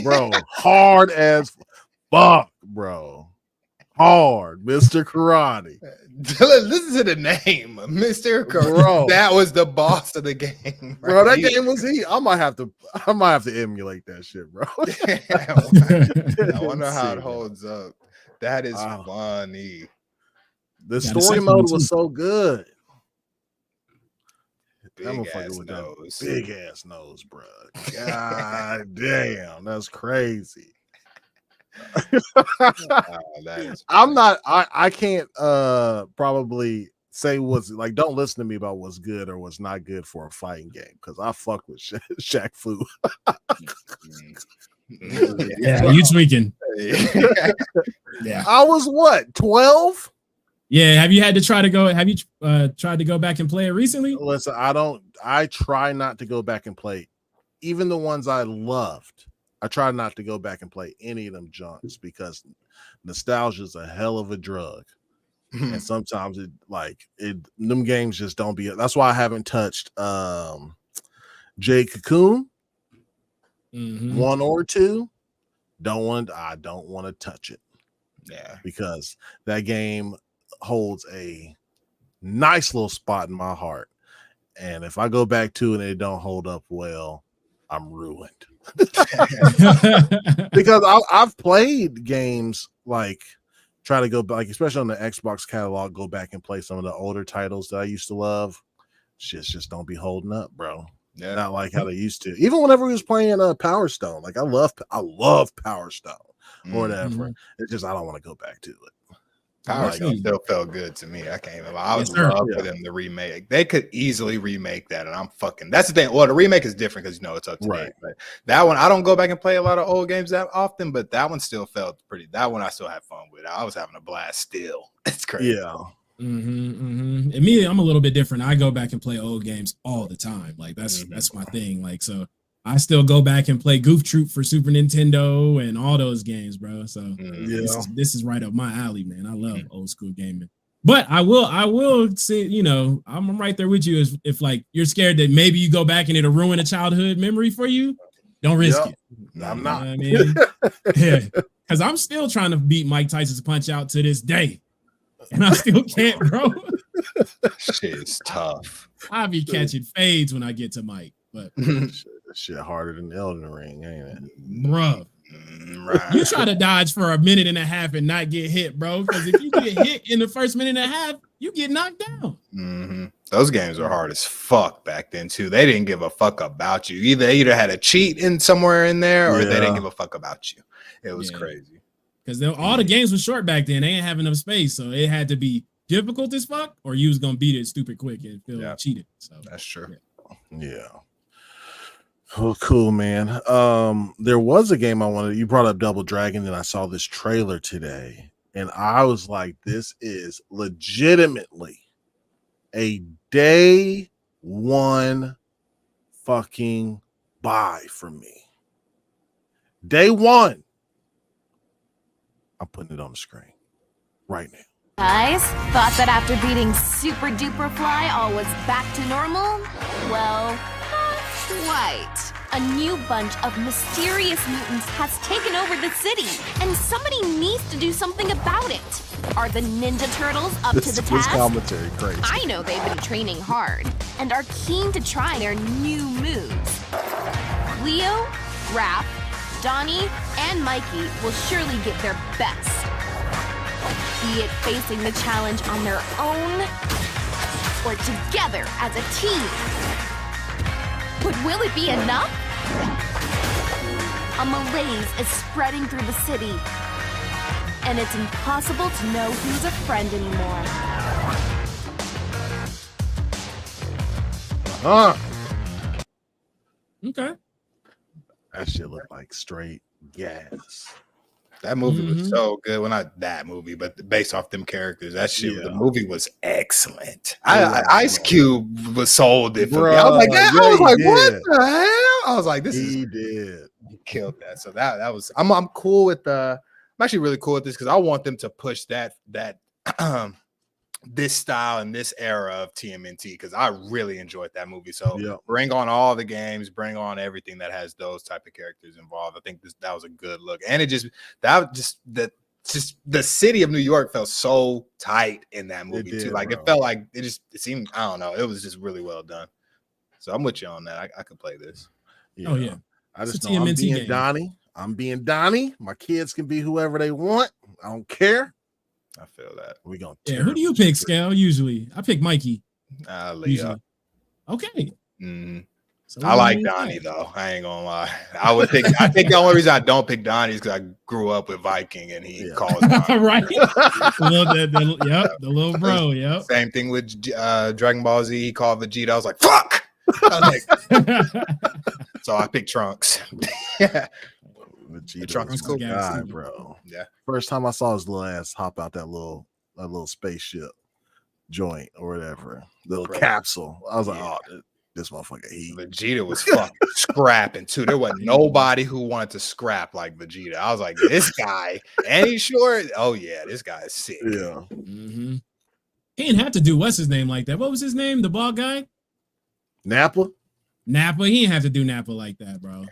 bro. Hard as fuck, bro. Hard, Mr. Karate. Listen to the name, Mr. Karate. Bro, that was the boss of the game, right? Bro. That game was he. I might have to emulate that shit, bro. I wonder how it holds up. That is funny. The story mode was so good. Big ass nose, bro. God damn, that's crazy. I can't probably say what's don't listen to me about what's good or what's not good for a fighting game because I fuck with Shaq Fu. Yeah, you tweaking. Yeah, I was 12. Yeah, have you tried to go back and play it recently? Listen, I try not to go back and play even the ones I loved. I try not to go back and play any of them junks because nostalgia is a hell of a drug. And sometimes them games just don't be. That's why I haven't touched Jade Cocoon 1 or 2. I don't want to touch it. Yeah, because that game holds a nice little spot in my heart. And if I go back to it and it don't hold up well, I'm ruined. Because I've played games like try to go back, especially on the Xbox catalog, go back and play some of the older titles that I used to love. Shit just don't be holding up, bro. Yeah. Not like how they used to. Even whenever we was playing Power Stone, like I love Power Stone or whatever. It's just I don't want to go back to it. Power Stone still felt good to me. I can't even lie. I would love for them to remake. They could easily remake that, and I'm fucking. That's the thing. Well, the remake is different because it's up to date. But that one, I don't go back and play a lot of old games that often, but that one still felt pretty. That one I still had fun with. I was having a blast still. It's crazy. Yeah. Me, I'm a little bit different. I go back and play old games all the time. Like that's my thing. Like so. I still go back and play Goof Troop for Super Nintendo and all those games, bro. So this is right up my alley, man. I love old school gaming. But I will say, you know, I'm right there with you. If like you're scared that maybe you go back and it'll ruin a childhood memory for you, don't risk it. I'm not. I mean? Yeah, because I'm still trying to beat Mike Tyson's Punch Out to this day, and I still can't, bro. Shit is tough. I'll be catching fades when I get to Mike, but. Shit harder than Elden Ring, ain't it? Bro. Right. You try to dodge for a minute and a half and not get hit, bro. Because if you get hit in the first minute and a half, you get knocked down. Those games were hard as fuck back then too. They didn't give a fuck about you. They either had a cheat in somewhere in there, or they didn't give a fuck about you. It was crazy. Because all the games were short back then. They didn't have enough space, so it had to be difficult as fuck, or you was gonna beat it stupid quick and feel cheated. So that's true. Yeah. Oh, cool, man. There was a game I wanted. You brought up Double Dragon, and I saw this trailer today, and I was like, "This is legitimately a day one fucking buy for me." Day one. I'm putting it on the screen right now. Guys, thought that after beating Super Duper Fly, all was back to normal? Well, quite. A new bunch of mysterious mutants has taken over the city, and somebody needs to do something about it. Are the Ninja Turtles up to the task? Commentary crazy. I know they've been training hard and are keen to try their new moves. Leo, Raph, Donnie, and Mikey will surely give their best. Be it facing the challenge on their own or together as a team. But will it be enough? A malaise is spreading through the city, and it's impossible to know who's a friend anymore. Okay. That shit looked like straight gas. That movie was so good. Well, not that movie, but based off them characters, that shit. The movie was excellent. Ice Cube was sold it for me. I was like, I was like, what the hell? I was like, this is. He did. He killed that. So that was. I'm cool with I'm actually really cool with this because I want them to push that this style and this era of TMNT because I really enjoyed that movie. So bring on all the games, bring on everything that has those type of characters involved. I think that was a good look, and the city of New York felt so tight in that movie too. Like it felt like it seemed. I don't know. It was just really well done. So I'm with you on that. I could play this. Oh yeah. I just know I'm being Donnie. I'm being Donnie. My kids can be whoever they want. I don't care. I feel that. We gonna who do you pick, Scale? Usually, I pick Mikey. Leo. Okay. So I like Donnie though. I ain't gonna lie. I would pick. I think the only reason I don't pick Donnie is because I grew up with Viking and he calls right. The little bro. Yep. Same thing with Dragon Ball Z. He called Vegeta. I was like, fuck. So I picked Trunks. Vegeta Trunks is cool guy, bro. Yeah. First time I saw his little ass hop out that little spaceship joint or whatever, little capsule. I was like, oh, this motherfucker. Vegeta was fucking scrapping too. There wasn't nobody who wanted to scrap like Vegeta. I was like, this guy, and he's short. Oh yeah, this guy is sick. Yeah. He didn't have to do what's his name like that. What was his name? The bald guy? Nappa. He didn't have to do Nappa like that, bro.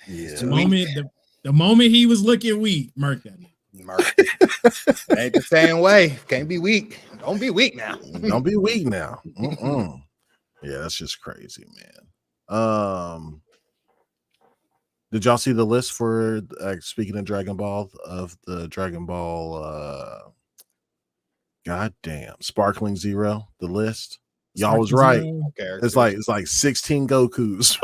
Yeah. The moment he was looking weak, murked that. Ain't the same way. Can't be weak. Don't be weak now. Don't be weak now. Yeah, that's just crazy, man. Did y'all see the list for speaking of Dragon Ball of the Dragon Ball? Goddamn, Sparkling Zero. The list. Y'all was right. It's like 16 Gokus.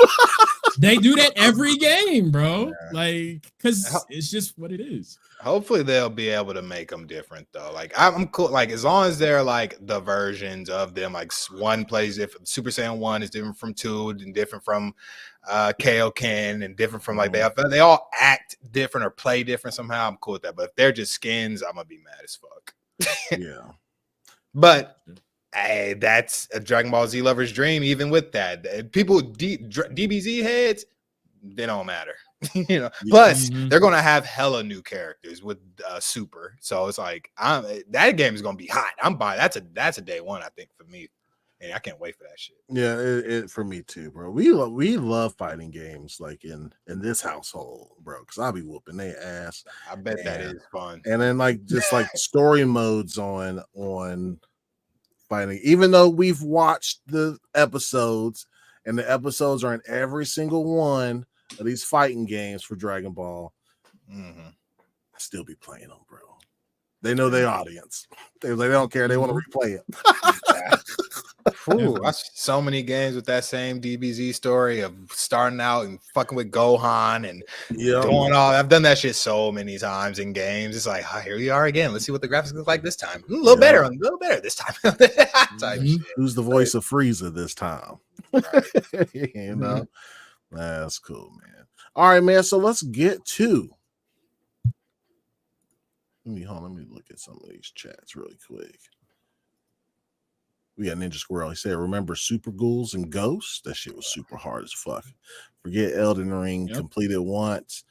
They do that every game, bro. Like, because it's just what it is. Hopefully they'll be able to make them different though. Like I'm cool. Like as long as they're like the versions of them, like one plays different. Super Saiyan 1 is different from 2 and different from Kaioken and different from like they all act different or play different somehow. I'm cool with that. But if they're just skins, I'm gonna be mad as fuck. Yeah. But hey, that's a Dragon Ball Z lover's dream. Even with that, people DBZ heads, they don't matter. You know. Yeah. Plus, they're gonna have hella new characters with Super. So it's like that game is gonna be hot. I'm buying. That's a day one. I think for me, and I can't wait for that shit. Yeah, it for me too, bro. We love fighting games like in this household, bro. Because I'll be whooping their ass. I bet that is fun. And then like just like story modes on fighting, even though we've watched the episodes and the episodes are in every single one of these fighting games for Dragon Ball, I still be playing them, bro. They know their audience. They don't care. They want to replay it. Ooh, I see so many games with that same DBZ story of starting out and fucking with Gohan and doing all. I've done that shit so many times in games. It's like, here we are again. Let's see what the graphics look like this time. A little better this time. Who's the voice of Frieza this time? You know, that's cool, man. All right, man. So let's get to. Let me look at some of these chats really quick. We got Ninja Squirrel. He said, remember Super Ghouls and Ghosts? That shit was super hard as fuck. Forget Elden Ring, complete it once,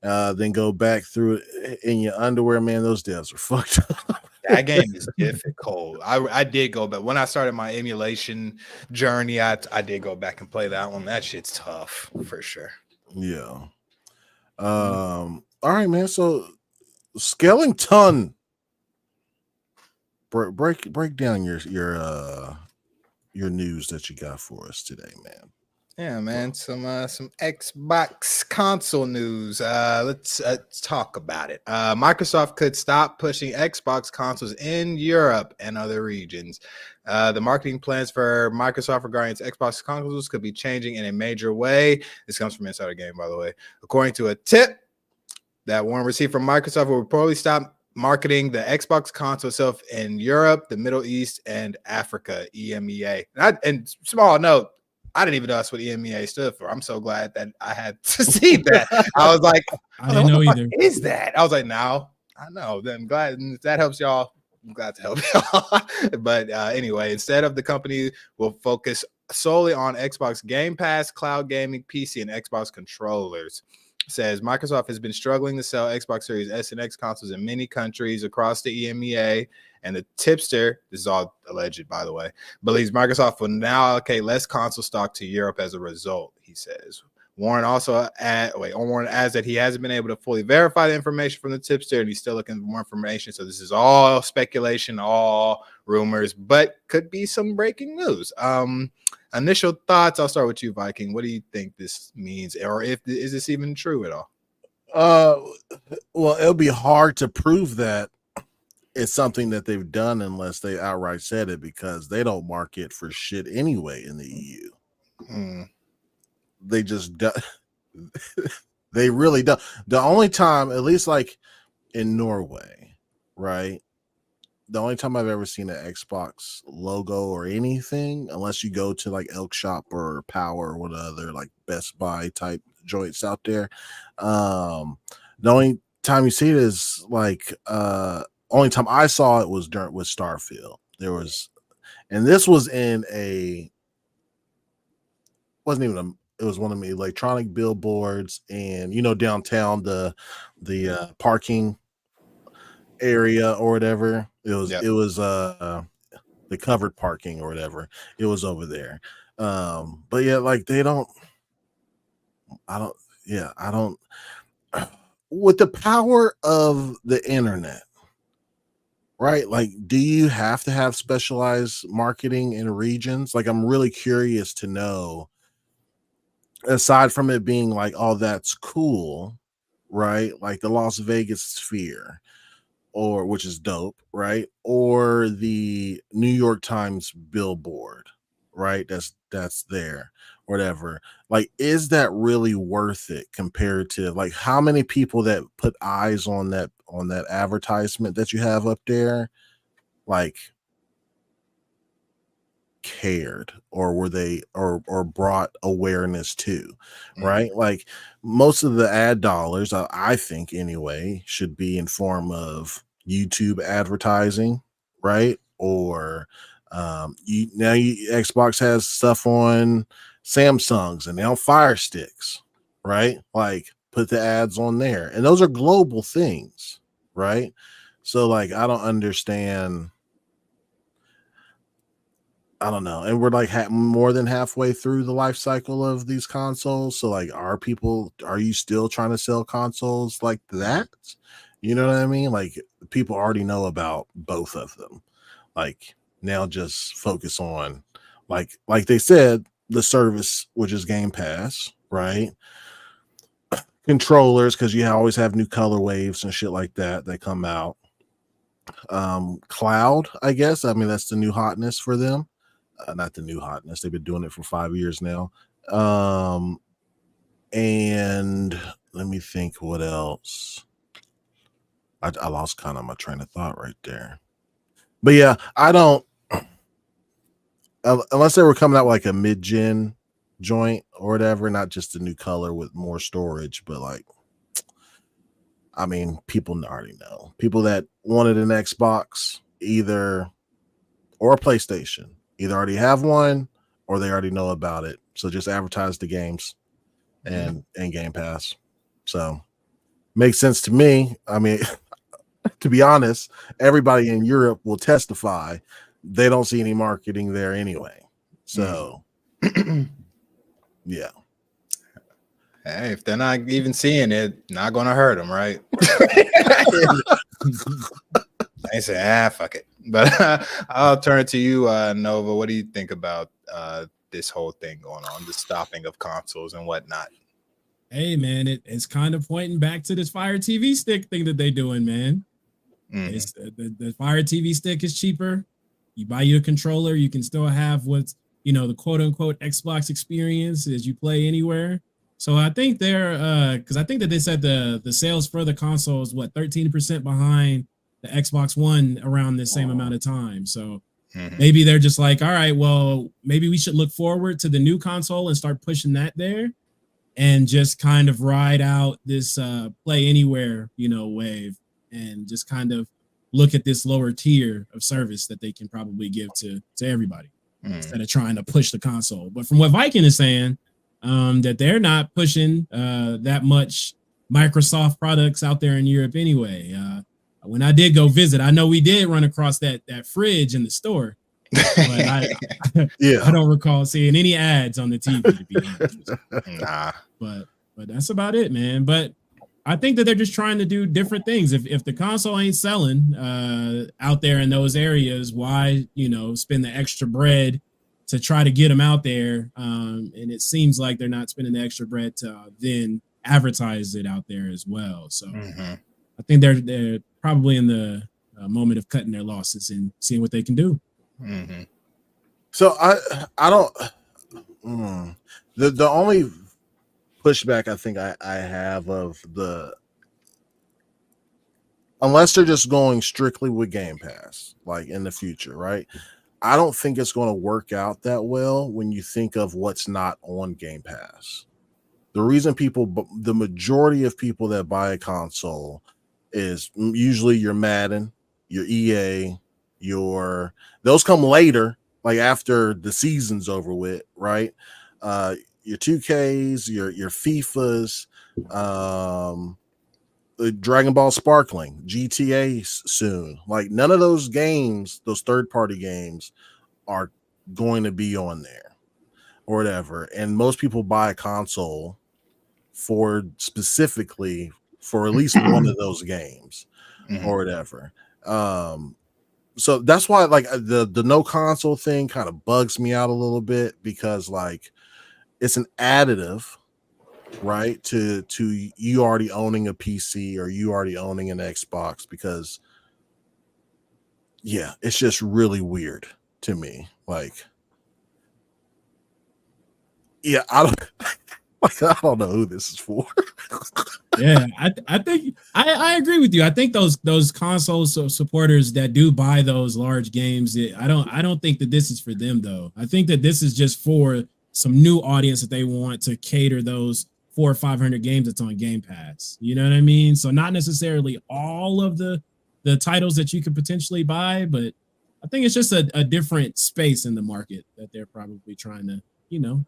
then go back through it in your underwear, man. Those devs are fucked up. That game is difficult. I did go back. When I started my emulation journey, I did go back and play that one. That shit's tough for sure. Yeah. All right, man. So Skellington. Break down your news that you got for us today, man. Yeah, man. Some Xbox console news. Let's talk about it. Microsoft could stop pushing Xbox consoles in Europe and other regions. The marketing plans for Microsoft regarding its Xbox consoles could be changing in a major way. This comes from Insider Game, by the way. According to a tip that Warren received from Microsoft, will reportedly stop marketing the Xbox console itself in Europe, the Middle East, and Africa, EMEA. And small note, I didn't even know that's what EMEA stood for. I'm so glad that I had to see that. I was like, I didn't know either. What is that? I was like, now I know. Then I'm glad if that helps y'all. I'm glad to help y'all. But anyway, instead of the company will focus solely on Xbox Game Pass, cloud gaming, PC, and Xbox controllers. Says Microsoft has been struggling to sell Xbox Series S and X consoles in many countries across the EMEA, and the tipster, this is all alleged, by the way, believes Microsoft will now allocate less console stock to Europe as a result, he says. Warren adds that he hasn't been able to fully verify the information from the tipster, and he's still looking for more information. So this is all speculation, all rumors, but could be some breaking news. Initial thoughts. I'll start with you, Viking. What do you think this means, or is this even true at all? Well, it'll be hard to prove that it's something that they've done unless they outright said it, because they don't market for shit anyway in the EU. They just do. They really don't. The only time, at least like in Norway, right? The only time I've ever seen an Xbox logo or anything, unless you go to like Elk Shop or Power or what other like Best Buy type joints out there. The only time you see it is like only time I saw it was with Starfield. There was, and this was in it was one of the electronic billboards, and downtown the parking area or whatever. It was the covered parking or whatever. It was over there. But yeah, like I don't with the power of the internet, right? Like, do you have to have specialized marketing in regions? Like, I'm really curious to know aside from it being like, oh, that's cool, right? Like the Las Vegas Sphere, or which is dope, right? Or the New York Times billboard, right? That's there, whatever. Like, is that really worth it compared to like how many people that put eyes on that advertisement that you have up there, like cared, or were they or brought awareness to, right? Like most of the ad dollars, I think anyway, should be in form of YouTube advertising, right? Or Xbox has stuff on Samsungs and now Fire Sticks, right? Like put the ads on there, and those are global things, right? So like I don't understand. I don't know. And we're like more than halfway through the life cycle of these consoles. So like, are you still trying to sell consoles like that? You know what I mean? Like people already know about both of them. Like now just focus on like they said, the service, which is Game Pass, right? Controllers, because you always have new color waves and shit like that come out. Cloud, I guess. I mean, that's the new hotness for them. Not the new hotness. They've been doing it for 5 years now. And let me think what else. I lost kind of my train of thought right there. But yeah, I don't, unless they were coming out with like a mid-gen joint or whatever, not just a new color with more storage, but like, I mean, people already know. People that wanted an Xbox or a PlayStation either already have one or they already know about it. So just advertise the games and Game Pass. So makes sense to me. I mean, to be honest, everybody in Europe will testify they don't see any marketing there anyway. So yeah. Hey, if they're not even seeing it, not gonna hurt them, right? I say, fuck it. But I'll turn it to you, Nova. What do you think about this whole thing going on, the stopping of consoles and whatnot? Hey, man, it's kind of pointing back to this Fire TV stick thing that they're doing, man. It's the Fire TV stick is cheaper. You buy you a controller, you can still have what's, the quote unquote Xbox experience as you play anywhere. So I think they're because I think that they said the sales for the console is 13% behind the Xbox One around the same amount of time. So maybe they're just like, all right, well, maybe we should look forward to the new console and start pushing that there and just kind of ride out this play anywhere, wave, and just kind of look at this lower tier of service that they can probably give to everybody instead of trying to push the console. But from what Viking is saying, that they're not pushing that much Microsoft products out there in Europe anyway. When I did go visit, I know we did run across that fridge in the store, but I don't recall seeing any ads on the TV. To be honest. Nah, but that's about it, man. But I think that they're just trying to do different things. If the console ain't selling out there in those areas, why spend the extra bread to try to get them out there? And it seems like they're not spending the extra bread to then advertise it out there as well. So I think they're probably in the moment of cutting their losses and seeing what they can do. So I don't. The only pushback I think I have of unless they're just going strictly with Game Pass, like in the future, right? I don't think it's going to work out that well when you think of what's not on Game Pass. The reason the majority of people that buy a console is usually your Madden, your EA, those come later, like after the season's over with, right? Your 2Ks, your FIFAs, Dragon Ball Sparkling, GTA soon. Like none of those games, those third-party games, are going to be on there or whatever. And most people buy a console specifically for at least one of those games or whatever. So that's why like the no console thing kind of bugs me out a little bit, because like it's an additive, right? To you already owning a PC or you already owning an Xbox, because yeah, it's just really weird to me. Like, yeah, I don't like, I don't know who this is for. Yeah, I think I agree with you. I think those console supporters that do buy those large games, I don't think that this is for them though. I think that this is just for some new audience that they want to cater those 400 or 500 games that's on Game Pass. You know what I mean? So not necessarily all of the titles that you could potentially buy, but I think it's just a different space in the market that they're probably trying to,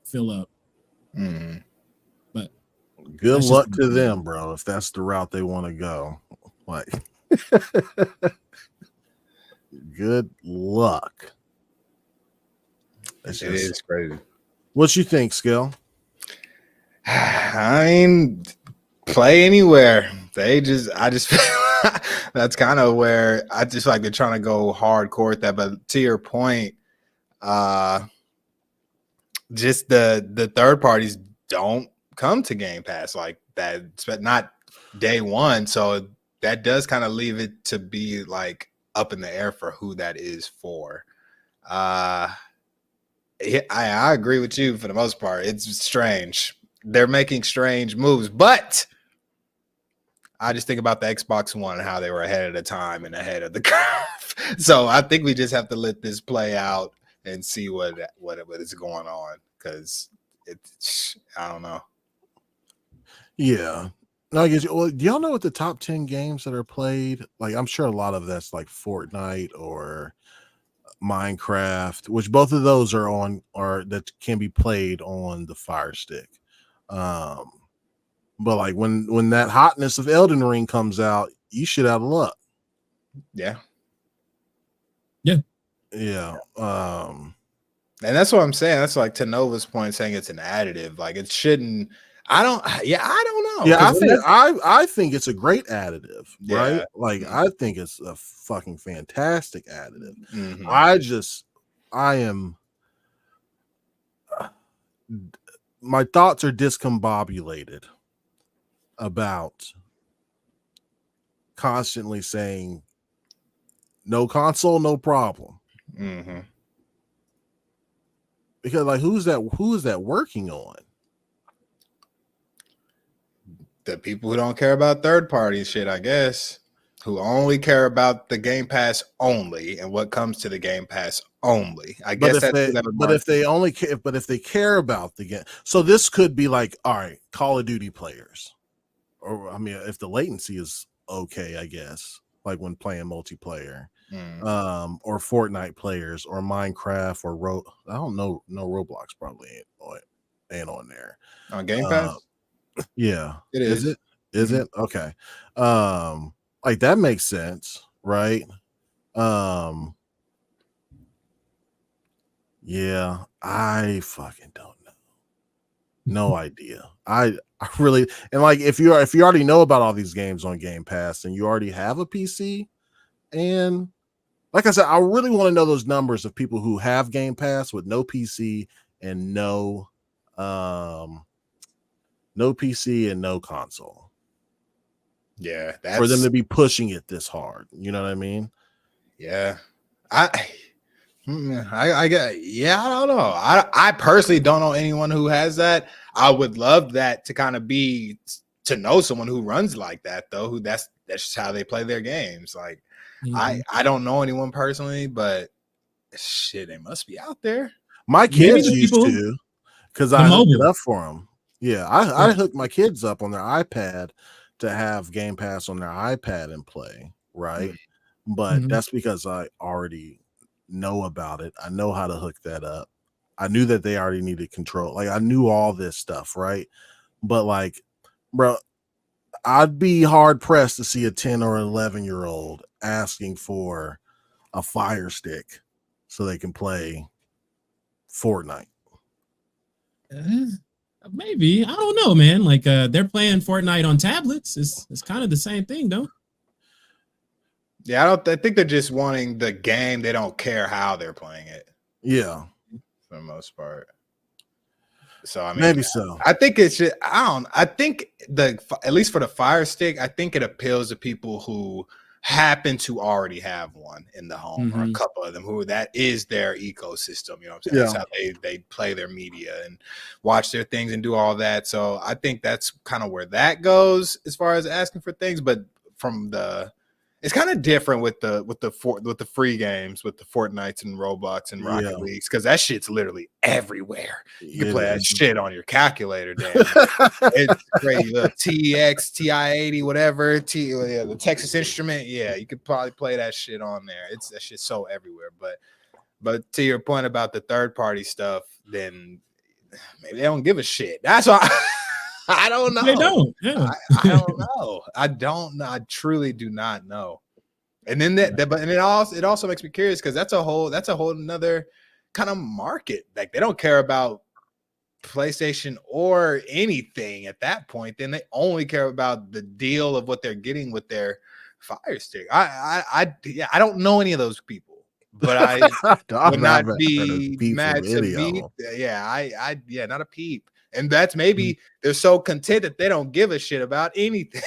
fill up. Mm-hmm. But good luck to them, bro, if that's the route they want to go. Like, good luck. It is crazy. What you think, Skill? I mean, play anywhere. I just feel that's kind of where I just like they're trying to go hardcore with that. But to your point, just the third parties don't come to Game Pass like that, but not day one. So that does kind of leave it to be like up in the air for who that is for. I agree with you for the most part. It's strange. They're making strange moves, but I just think about the Xbox One and how they were ahead of the time and ahead of the curve. So I think we just have to let this play out and see what is going on, because it's, I don't know. Yeah. No, I guess. Well, do y'all know what the top 10 games that are played? Like, I'm sure a lot of that's like Fortnite or Minecraft, which both of those are on, or that can be played on the Fire Stick. But like when that hotness of Elden Ring comes out, you should have luck. Yeah. And that's what I'm saying. That's like to Nova's point, saying it's an additive. Like it shouldn't. I don't know. Yeah, I think it's a great additive, right? Like I think it's a fucking fantastic additive. Mm-hmm. I am. My thoughts are discombobulated about constantly saying no console, no problem. Mm-hmm. Because like, who is that working on? The people who don't care about third party shit, I guess, who only care about the Game Pass only and what comes to the Game Pass only. If they care about the game, so this could be like, all right, Call of Duty players, or I mean, if the latency is okay, I guess, like when playing multiplayer, or Fortnite players, or Minecraft, or I don't know, no Roblox probably ain't on there on Game Pass. Yeah, it is. Is it okay? Like that makes sense, right? Yeah, I fucking don't know. No idea. I really, and like if you already know about all these games on Game Pass and you already have a PC, and like I said, I really want to know those numbers of people who have Game Pass with no PC and no PC and no console. Yeah, for them to be pushing it this hard. You know what I mean? Yeah. I get, I don't know. I personally don't know anyone who has that. I would love that to kind of be to know someone who runs like that though, who that's just how they play their games. Like I don't know anyone personally, but shit, they must be out there. My kids used to, because I hooked it up for them. Yeah, I hooked my kids up on their iPad to have Game Pass on their iPad and play, right? But that's because I already know about it. I know how to hook that up. I knew that they already needed control. Like I knew all this stuff, right? But like, bro, I'd be hard pressed to see a 10 or 11-year-old asking for a Fire Stick so they can play Fortnite. Maybe, I don't know, man. Like they're playing Fortnite on tablets. It's kind of the same thing, though. Yeah, I think they're just wanting the game. They don't care how they're playing it. Yeah, for the most part. So I mean, maybe so. I think it should. I think at least for the Fire Stick, I think it appeals to people who happen to already have one in the home, or a couple of them who that is their ecosystem. You know what I'm saying? Yeah. That's how they play their media and watch their things and do all that. So I think that's kind of where that goes as far as asking for things. But it's kind of different with the free games, with the Fortnites and Roblox and Rocket Leagues, because that shit's literally everywhere. You can play that shit on your calculator, damn. It's crazy. TX, TI-80, whatever, the Texas Instrument. Yeah, you could probably play that shit on there. That shit's so everywhere. But to your point about the third party stuff, then maybe they don't give a shit. That's why. I don't know. They don't. Yeah. I don't know. I don't know. I truly do not know. And then it also makes me curious, because that's a whole another kind of market. Like, they don't care about PlayStation or anything at that point. Then they only care about the deal of what they're getting with their Fire Stick. I don't know any of those people, but I would not be mad to be. Yeah, not a peep. And that's maybe they're so content that they don't give a shit about anything.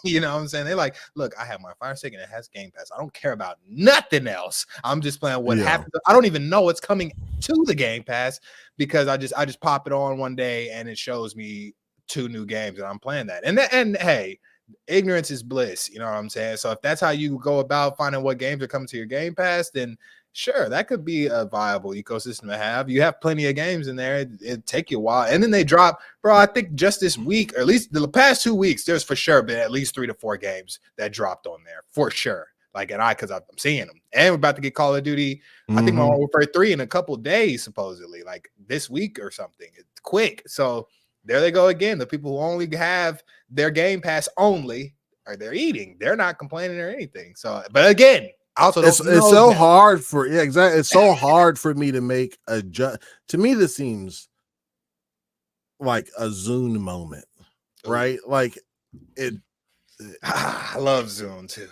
You know what I'm saying? They're like, look, I have my Fire Stick and it has Game Pass. I don't care about nothing else. I'm just playing what happens. I don't even know what's coming to the Game Pass, because I just pop it on one day and it shows me 2 new games and I'm playing that. And hey, ignorance is bliss. You know what I'm saying? So if that's how you go about finding what games are coming to your Game Pass, then sure, that could be a viable ecosystem to have. You have plenty of games in there. It'd take you a while. And then they drop, bro, I think just this week, or at least the past 2 weeks, there's for sure been at least 3 to 4 games that dropped on there, for sure. Like, because I'm seeing them. And we're about to get Call of Duty, I think Modern Warfare 3 in a couple days, supposedly, like this week or something. It's quick. So there they go again. The people who only have their Game Pass only, or they're eating. They're not complaining or anything. So, but again, also, it's so hard for exactly. It's so hard for me to make a to me, this seems like a Zune moment, right? Like it. I love Zune too.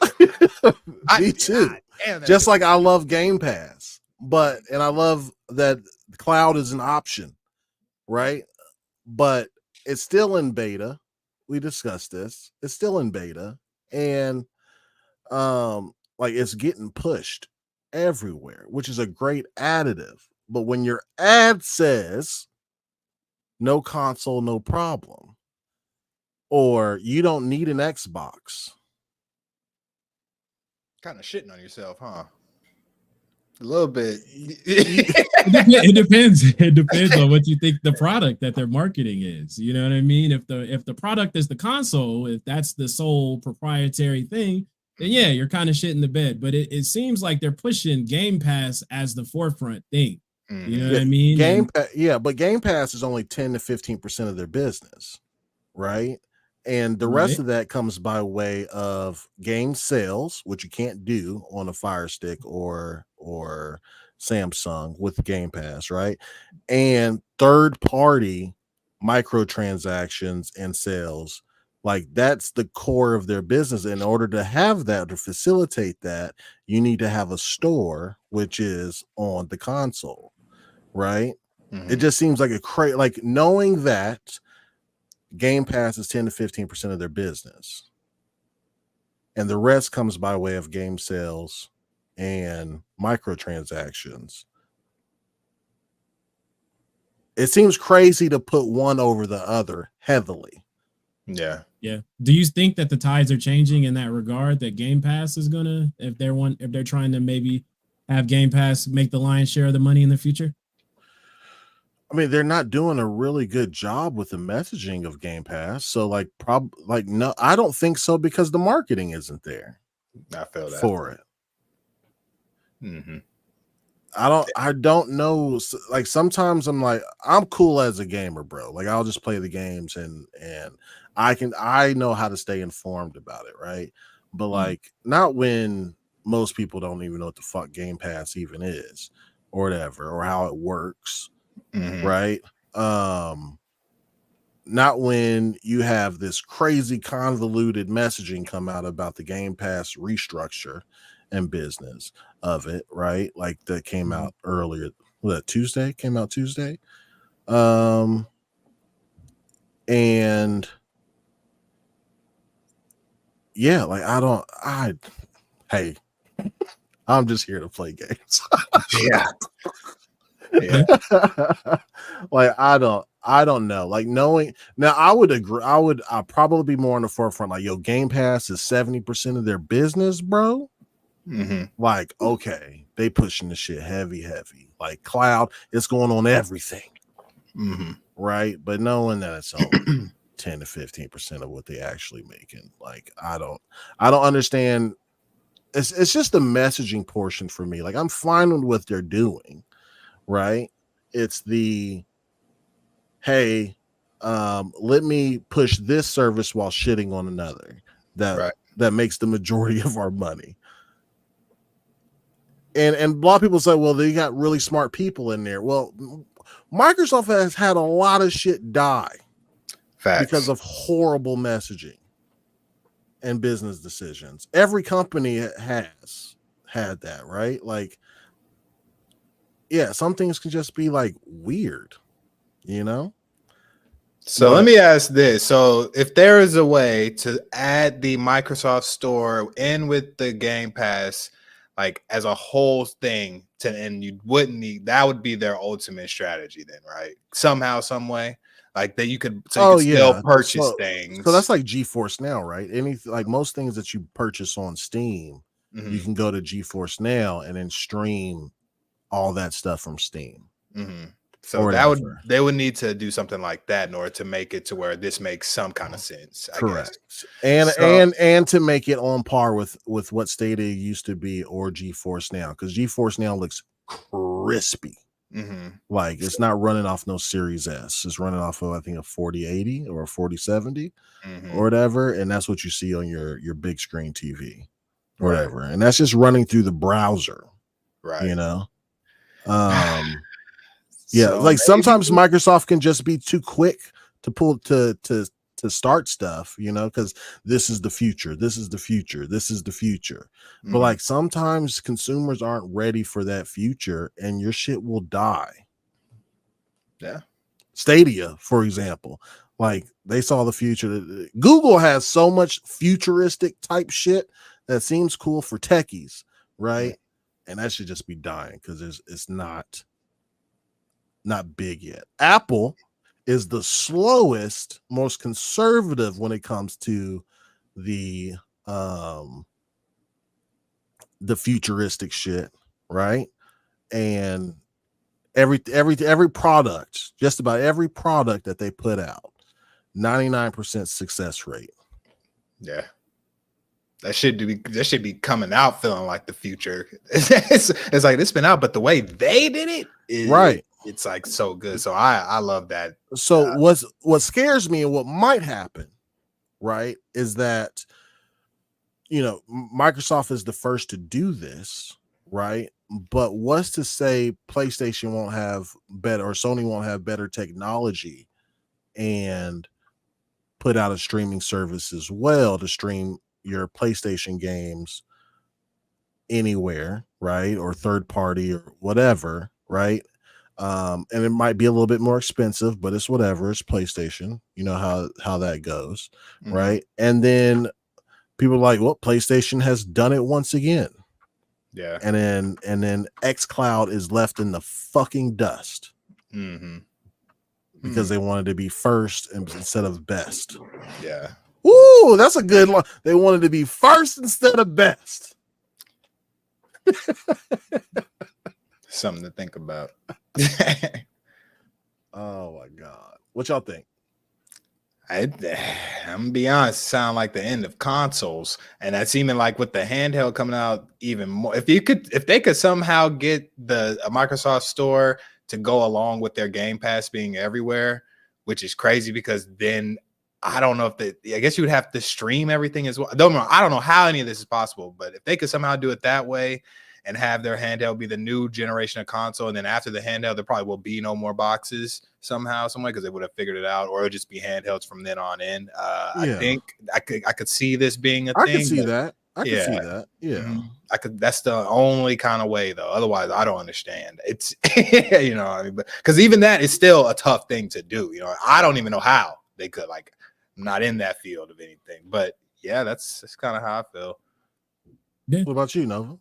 Me too. Just like I love Game Pass, and I love that the cloud is an option, right? But it's still in beta. We discussed this. It's still in beta, and like, it's getting pushed everywhere, which is a great additive. But when your ad says no console, no problem, or you don't need an Xbox, kind of shitting on yourself, huh? A little bit. It depends. It depends on what you think the product that they're marketing is. You know what I mean? If the product is the console, if that's the sole proprietary thing, then yeah, you're kind of shitting the bed. But it seems like they're pushing Game Pass as the forefront thing. You know what I mean? But Game Pass is only 10 to 15% of their business, right? And the rest of that comes by way of game sales, which you can't do on a Fire Stick or Samsung with Game Pass, right? And third-party microtransactions and sales. Like, that's the core of their business. In order to have that, to facilitate that, you need to have a store, which is on the console, right? It just seems like like, knowing that Game Pass is 10 to 15% of their business, and the rest comes by way of game sales and microtransactions. It seems crazy to put one over the other heavily. Yeah. Do you think that the tides are changing in that regard? That Game Pass is gonna, if they're trying to maybe have Game Pass make the lion's share of the money in the future? I mean, they're not doing a really good job with the messaging of Game Pass. So, no, I don't think so, because the marketing isn't there. I feel that for it. I don't know. Like, sometimes I'm like, I'm cool as a gamer, bro. Like, I'll just play the games and I know how to stay informed about it, right? But like, not when most people don't even know what the fuck Game Pass even is, or whatever, or how it works. Right? Not when you have this crazy convoluted messaging come out about the Game Pass restructure and business of it, right? Like, that came out earlier. Came out Tuesday. And yeah, like hey, I'm just here to play games. Yeah. Like I don't know. Like knowing now, I would agree. I'd probably be more on the forefront. Like, yo, Game Pass is 70% of their business, bro. Like, okay, they pushing the shit heavy. Like cloud, it's going on everything. Right. But knowing that it's only 10 to 15% of what they actually making, like I don't understand. It's just the messaging portion for me. Like, I'm fine with what they're doing, right? It's the, hey, let me push this service while shitting on another that makes the majority of our money. And a lot of people say, well, they got really smart people in there. Well, Microsoft has had a lot of shit die because of horrible messaging and business decisions. Every company has had that, right? Like, yeah, some things can just be like weird, you know? So let me ask this. So if there is a way to add the Microsoft Store in with the Game Pass, like as a whole thing, and you wouldn't need, that would be their ultimate strategy then, right? Somehow, some way. Like that you could, still purchase things. So that's like GeForce Now, right? Like most things that you purchase on Steam, you can go to GeForce Now and then stream all that stuff from Steam. So they would need to do something like that in order to make it to where this makes some kind of sense. Correct. And to make it on par with what Stadia used to be or GeForce Now, because GeForce Now looks crispy. Like it's not running off no Series S. It's running off of, I think, a 4080 or a 4070 or whatever, and that's what you see on your big screen TV or whatever, and that's just running through the browser, right? You know, yeah. So like sometimes Microsoft can just be too quick to pull to start stuff, you know, because this is the future. But like sometimes consumers aren't ready for that future and your shit will die. Yeah. Stadia, for example, like they saw the future. Google has so much futuristic type shit that seems cool for techies, right? And that should just be dying because it's not big yet. Apple is the slowest, most conservative when it comes to the futuristic shit, right? And every product, just about every product that they put out, 99% success rate. Yeah. That should be coming out feeling like the future. It's like it's been out, but the way they did it is right. It's like so good. So I love that. So what scares me and what might happen, right, is that, you know, Microsoft is the first to do this, right? But what's to say PlayStation won't have better, or Sony won't have better technology and put out a streaming service as well to stream your PlayStation games anywhere, right? Or third party or whatever, right? And it might be a little bit more expensive, but it's whatever. It's PlayStation. You know how that goes, right? And then people are like, well, PlayStation has done it once again. Yeah. And then xCloud is left in the fucking dust. Because they wanted to be first instead of best. Yeah. Ooh, that's a good one. They wanted to be first instead of best. Something to think about. Oh my God. What y'all think? I'm gonna be honest, sound like the end of consoles, and that's even like with the handheld coming out even more. If they could somehow get the Microsoft Store to go along with their Game Pass being everywhere, which is crazy because then I don't know I guess you would have to stream everything as well. I don't know how any of this is possible, but if they could somehow do it that way and have their handheld be the new generation of console, and then after the handheld, there probably will be no more boxes somehow, some way, because they would have figured it out, or it'll just be handhelds from then on in. I think I could see this being a thing. I can see that. I can see that. Yeah. That's the only kind of way though. Otherwise, I don't understand. It's you know, I mean, because even that is still a tough thing to do. You know, I don't even know how they could like. I'm not in that field of anything, but yeah, that's kind of how I feel. Yeah. What about you, Nova?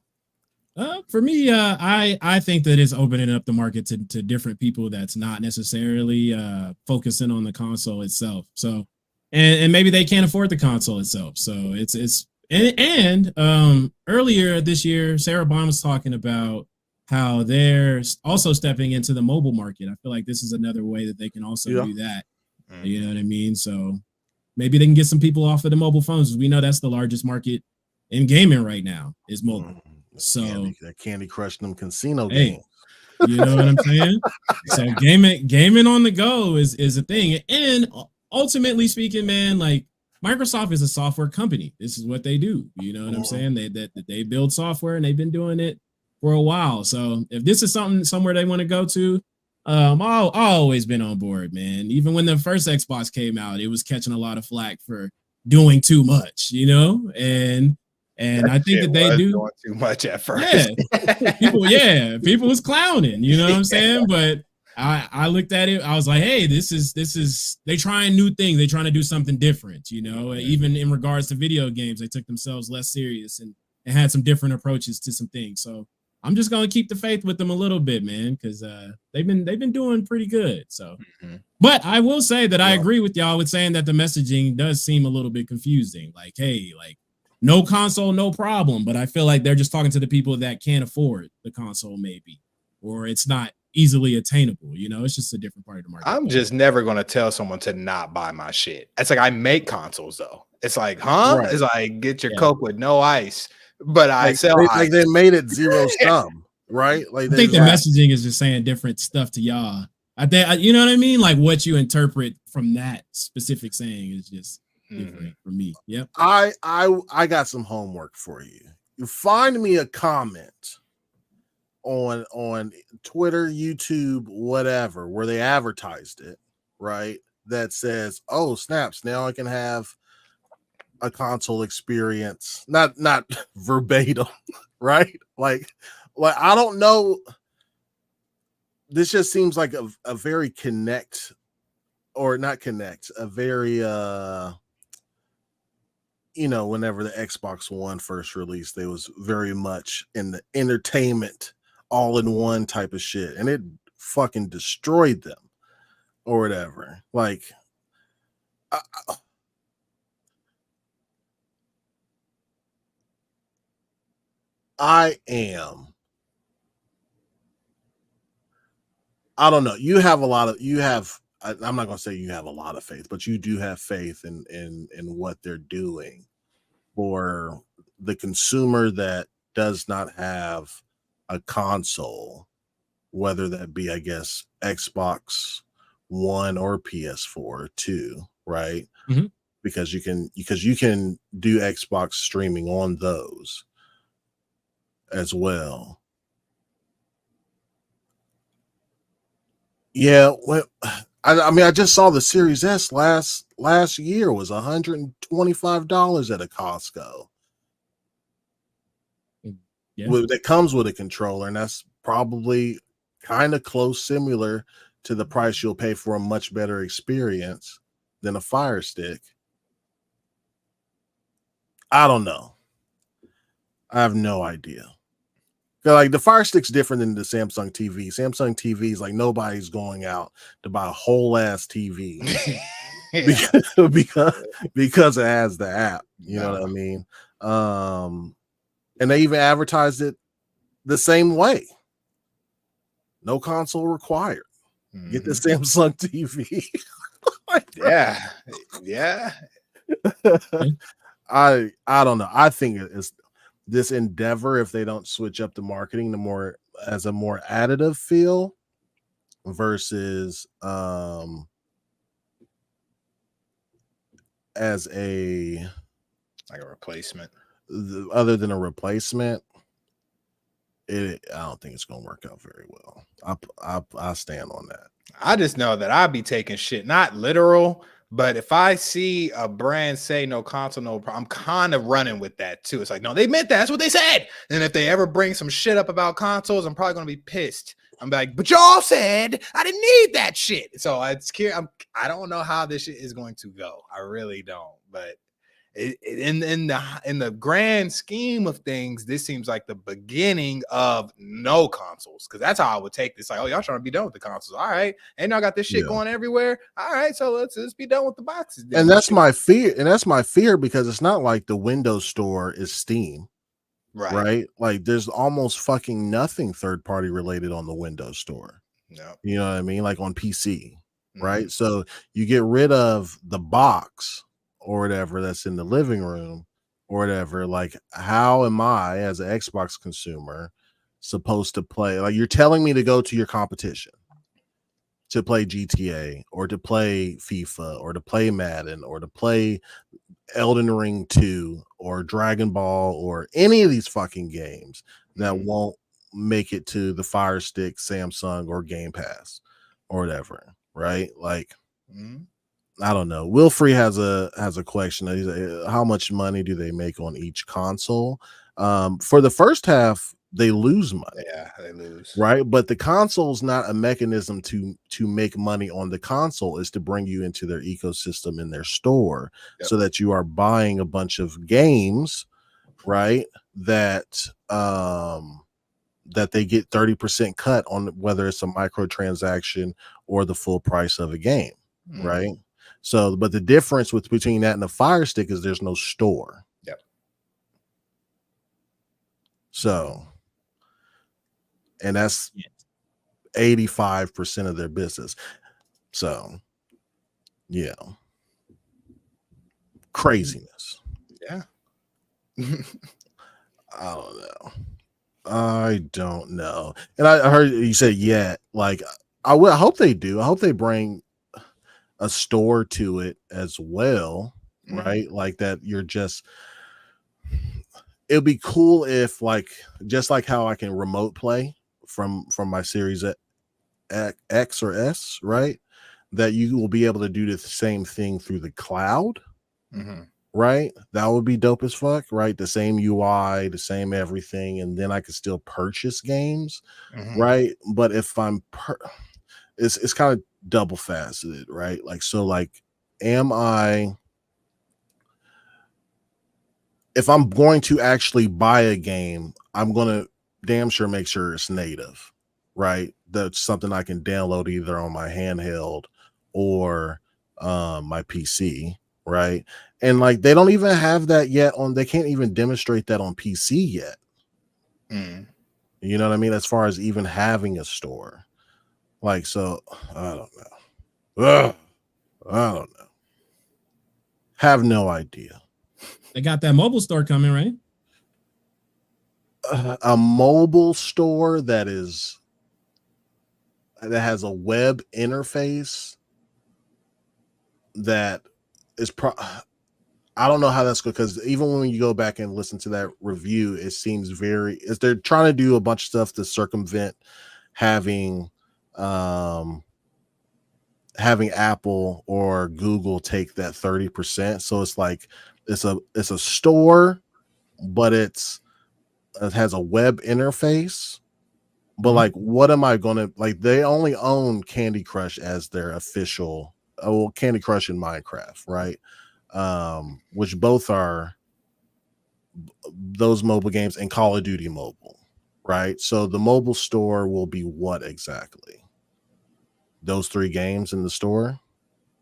For me, I think that it's opening up the market to different people that's not necessarily focusing on the console itself. So, and maybe they can't afford the console itself. So it's earlier this year, Sarah Bond was talking about how they're also stepping into the mobile market. I feel like this is another way that they can also do that. You know what I mean? So maybe they can get some people off of the mobile phones. We know that's the largest market in gaming right now is mobile. So that Candy Crush them casino games. You know what I'm saying? So gaming on the go is a thing. And ultimately speaking, man, like Microsoft is a software company. This is what they do. You know what I'm saying? They build software and they've been doing it for a while. So if this is somewhere they want to go to, I've always been on board, man. Even when the first Xbox came out, it was catching a lot of flack for doing too much, you know? And I think that they do doing too much at first. People was clowning, you know what I'm saying? But I looked at it, I was like, hey, this is they trying new things, they trying to do something different, you know. Even in regards to video games, they took themselves less serious and had some different approaches to some things. So I'm just gonna keep the faith with them a little bit, man, because they've been doing pretty good. So, but I will say that I agree with y'all with saying that the messaging does seem a little bit confusing. Like, hey, like no console, no problem. But I feel like they're just talking to the people that can't afford the console, maybe, or it's not easily attainable. You know, it's just a different part of the market. I'm just never gonna tell someone to not buy my shit. It's like I make consoles though. It's like, huh? Right. It's like get your Coke with no ice. But I sell like they made it zero sum, right? Like I think the messaging is just saying different stuff to y'all. I think you know what I mean. Like what you interpret from that specific saying is just different for me. Yep. I got some homework for you. You find me a comment on Twitter, YouTube, whatever, where they advertised it, right? That says, "Oh snaps! Now I can have a console experience," not verbatim, right? Like I don't know. This just seems like a very a very you know, whenever the Xbox One first released, they was very much in the entertainment all-in-one type of shit, and it fucking destroyed them or whatever. Like I don't know. I'm not going to say you have a lot of faith, but you do have faith in what they're doing for the consumer that does not have a console, whether that be, I guess, Xbox One or PS4 too, right? Mm-hmm. Because you can do Xbox streaming on those as well. Yeah, well, I mean, I just saw the Series S last year was $125 at a Costco. Yeah. That comes with a controller, and that's probably kind of close, similar to the price you'll pay for a much better experience than a Fire Stick. I don't know. I have no idea. Like the Fire Stick's different than the Samsung TV. Samsung TV is like nobody's going out to buy a whole ass TV because it has the app. You know what I mean? And they even advertised it the same way. No console required. Get the Samsung TV. Yeah. I don't know. I think it's this endeavor, if they don't switch up the marketing to more as a more additive feel versus as a like a replacement, other than a replacement, I don't think it's gonna work out very well. I stand on that. I just know that I'd be taking shit not literal, But if I see a brand say no console, no problem, I'm kind of running with that too. It's like, no, they meant that. That's what they said. And if they ever bring some shit up about consoles, I'm probably going to be pissed. I'm like, but y'all said I didn't need that shit. So it's I don't know how this shit is going to go. I really don't. But in the grand scheme of things, this seems like the beginning of no consoles, because that's how I would take this. Like, oh, y'all trying to be done with the consoles? All right, and y'all got this shit going everywhere. All right, so let's be done with the boxes. Then. And that's my fear. And that's my fear, because it's not like the Windows Store is Steam, right? Like, there's almost fucking nothing third party related on the Windows Store. No, you know what I mean? Like on PC, right? So you get rid of the box or whatever that's in the living room or whatever. Like, how am I as an Xbox consumer supposed to play? Like, you're telling me to go to your competition to play GTA or to play FIFA or to play Madden or to play Elden Ring 2 or Dragon Ball or any of these fucking games that won't make it to the Fire Stick, Samsung, or Game Pass or whatever, right? Like, I don't know. Wilfrey has a question. He's like, how much money do they make on each console? For the first half, they lose money. Yeah, they lose. Right. But the console is not a mechanism to make money on the console, is to bring you into their ecosystem in their store, so that you are buying a bunch of games, right? That that they get 30% cut on, whether it's a microtransaction or the full price of a game, right? So, but the difference between that and the Fire Stick is there's no store. Yep. So, and that's 85% of their business. So, yeah. Craziness. Yeah. I don't know. And I heard you say yet. Like, I hope they do. I hope they bring a store to it as well, right? Like that you're just, it'd be cool if, like, just like how I can remote play from my Series X or S, right? That you will be able to do the same thing through the cloud, right? That would be dope as fuck, right? The same UI, the same everything, and then I could still purchase games, right? But if I'm it's kind of double faceted, right? Like, so, like, if I'm going to actually buy a game, I'm going to damn sure make sure it's native, right? That's something I can download either on my handheld or my PC, right? And like, they don't even have that yet they can't even demonstrate that on PC yet. You know what I mean? As far as even having a store. Like, so I don't know. I don't know. Have no idea. They got that mobile store coming, right? A mobile store that has a web interface that is I don't know how that's good, because even when you go back and listen to that review, it seems they're trying to do a bunch of stuff to circumvent having Apple or Google take that 30%. So it's like it's a store, but it has a web interface. But like, what am I gonna, like, they only own Candy Crush as their official, Candy Crush and Minecraft, right? Which both are those mobile games, and Call of Duty Mobile, right? So the mobile store will be what exactly? Those 3 games in the store,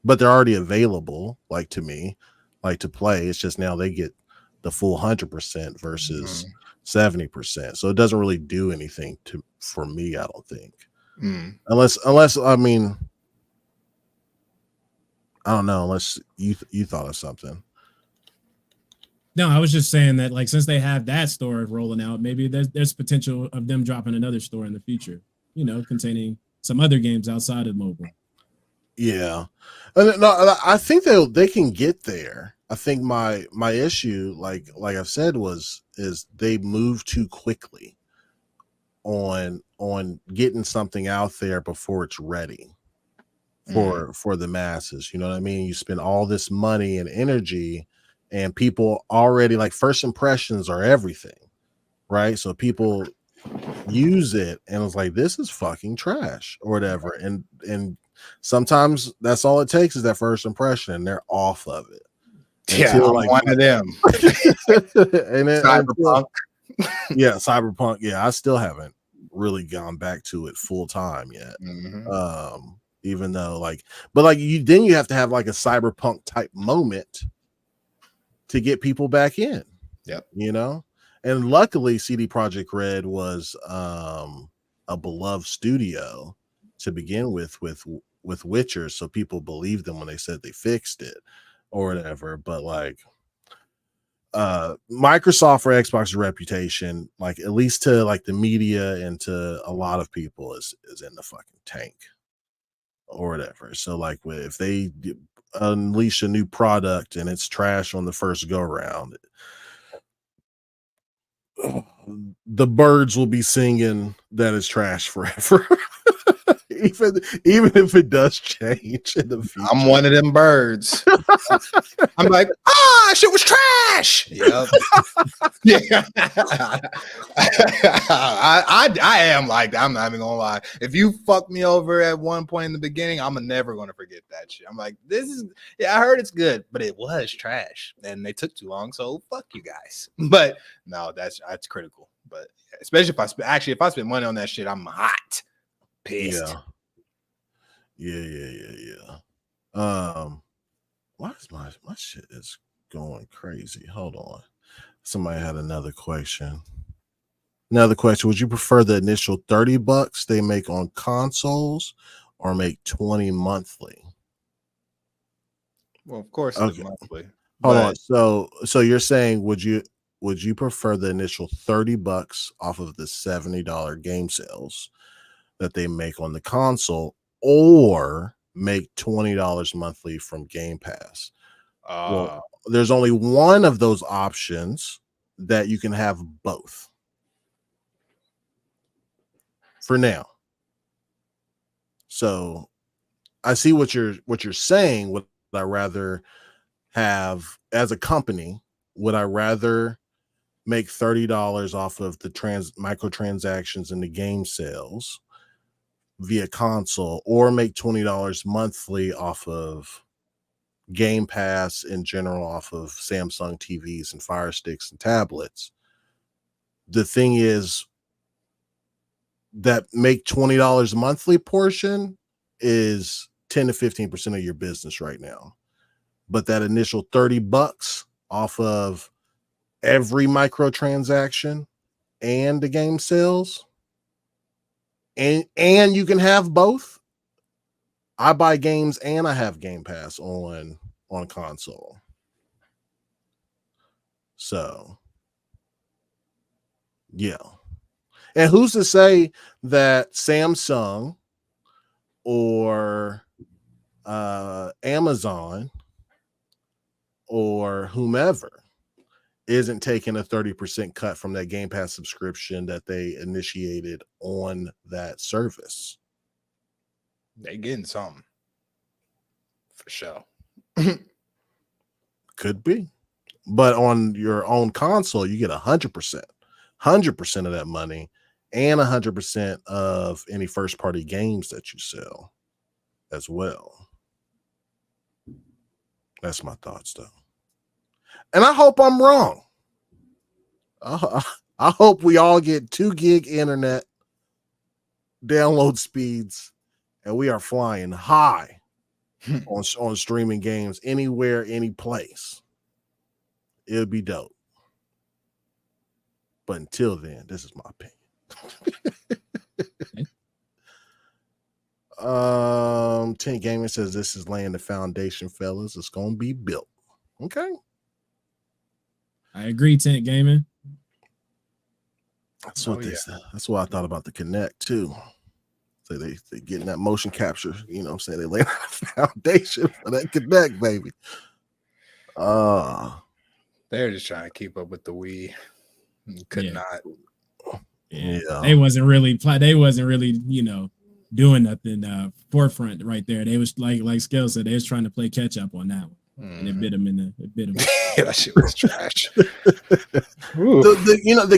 but they're already available, like, to me, like, to play. It's just now they get the full 100% versus 70%. So it doesn't really do anything for me, I don't think. Unless I mean, I don't know, unless you thought of something. No, I was just saying that, like, since they have that store rolling out, maybe there's potential of them dropping another store in the future, you know, containing some other games outside of mobile. Yeah. No, I think they can get there. I think my issue, like I've said, is they move too quickly on getting something out there before it's ready. for the masses. You know what I mean? You spend all this money and energy, and people already like first impressions are everything, right? So people use it and it's like, this is fucking trash or whatever. And sometimes that's all it takes is that first impression, and they're off of it. Yeah, I'm like one of them. And then, Cyberpunk. Yeah, Cyberpunk. Yeah, I still haven't really gone back to it full time yet. Even though but you have to have like a Cyberpunk type moment to get people back in. Yep. You know, and luckily CD Projekt Red was a beloved studio to begin with Witcher, so people believed them when they said they fixed it or whatever. But like Microsoft or Xbox's reputation, like at least to like the media and to a lot of people, is in the fucking tank or whatever. So like if they unleash a new product and it's trash on the first go round, the birds will be singing that it's trash forever. even if it does change in the future. I'm one of them birds. I'm like, shit was trash. Yep. Yeah. I am like that. I'm not even gonna lie. If you fuck me over at one point in the beginning, I'm never gonna forget that shit. I'm like, I heard it's good, but it was trash, and they took too long, so fuck you guys. But no, that's critical. But especially if I spend money on that shit, I'm hot. Pissed. Yeah. Why is my shit is going crazy? Hold on. Somebody had another question. Would you prefer the initial $30 they make on consoles or make $20 monthly? Well, of course, okay. It's monthly. Hold on. So you're saying would you prefer the initial $30 off of the $70 game sales that they make on the console, or make $20 monthly from Game Pass? Well, there's only one of those options that you can have both for now. So I see what you're saying. Would I rather have, as a company, would I rather make $30 off of the microtransactions and the game sales via console, or make $20 monthly off of Game Pass in general, off of Samsung TVs and Fire Sticks and tablets? The thing is that make $20 monthly portion is 10 to 15% of your business right now. But that initial $30 off of every microtransaction and the game sales, and you can have both. I buy games and I have Game Pass on console. So yeah. And who's to say that Samsung or Amazon or whomever isn't taking a 30% cut from that Game Pass subscription that they initiated on that service? They getting something for sure. Could be. But on your own console, you get 100% of that money, and 100% of any first party games that you sell as well. That's my thoughts, though. And I hope I'm wrong. I hope we all get 2 gig internet download speeds, and we are flying high on streaming games anywhere, any place. It would be dope. But until then, this is my opinion. Tent Gaming says this is laying the foundation, fellas. It's gonna be built. Okay. I agree, Tent Gaming. That's what they said. That's what I thought about the Kinect too. So they getting that motion capture, you know what I'm saying? They laying the foundation for that Kinect, baby. They're just trying to keep up with the Wii. Could not. Yeah. They wasn't really, doing nothing. Forefront right there. They was like Skell said, they was trying to play catch up on that one. And it bit him That shit was trash. The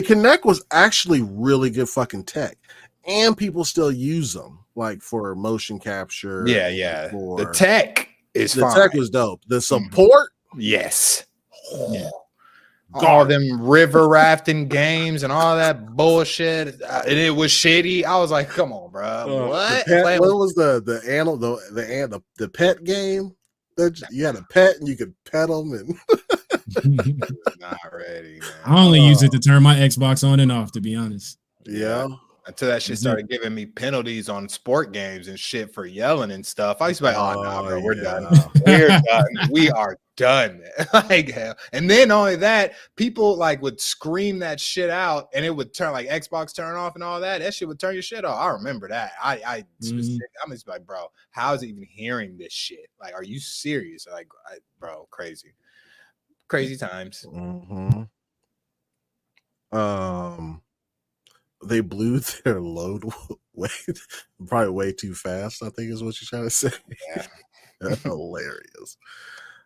Kinect was actually really good fucking tech, and people still use them like for motion capture. Yeah. The tech is the fine. tech was dope. The support, yes. Yeah. All them river rafting games and all that bullshit, and it was shitty. I was like, "Come on, bro, what?" What was the pet game? You had a pet and you could pet them, and not ready. Man. I only use it to turn my Xbox on and off, to be honest. Yeah. Until that shit started giving me penalties on sport games and shit for yelling and stuff. I used to be like, "Oh no, bro, we're done. We're done. We are done." Like hell. And then only that, people like would scream that shit out, and it would turn like Xbox turn off and all that. That shit would turn your shit off. I remember that. I'm just like, bro, how is it even hearing this shit? Like, are you serious? Like, bro, crazy times. They blew their load probably way too fast, I think is what you're trying to say. Yeah. That's hilarious.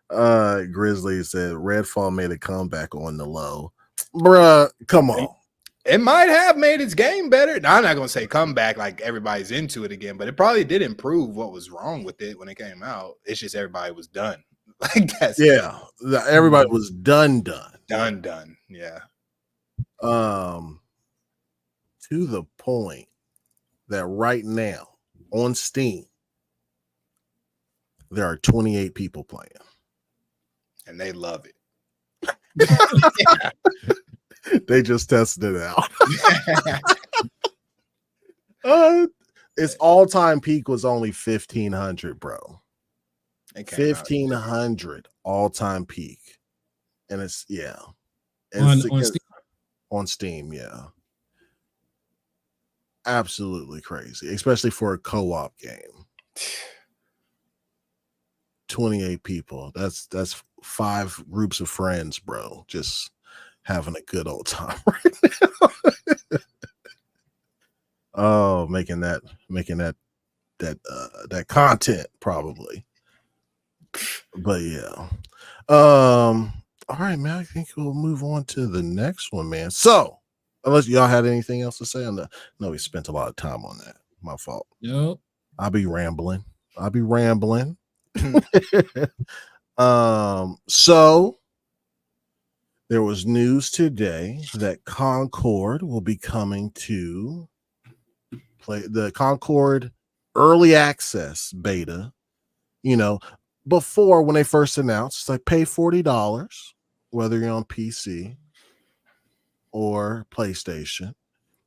Grizzly said Redfall made a comeback on the low. Bruh, come on. It might have made its game better. Now, I'm not going to say comeback like everybody's into it again, but it probably did improve what was wrong with it when it came out. It's just everybody was done. Like that's everybody was done. Yeah. To the point that right now on Steam there are 28 people playing, and they love it. They just tested it out. Its all-time peak was only 1,500, bro. 1,500 all-time peak, and it's on Steam, yeah. Absolutely crazy, especially for a co-op game. 28 people. That's 5 groups of friends, bro. Just having a good old time right now. Oh, making that content probably. But yeah. All right, man. I think we'll move on to the next one, man. So, unless y'all had anything else to say on that. No, we spent a lot of time on that. My fault. Yep. I'll be rambling. So there was news today that Concord will be coming to play the Concord early access beta. You know, before when they first announced, it's like pay $40, whether you're on PC or PlayStation.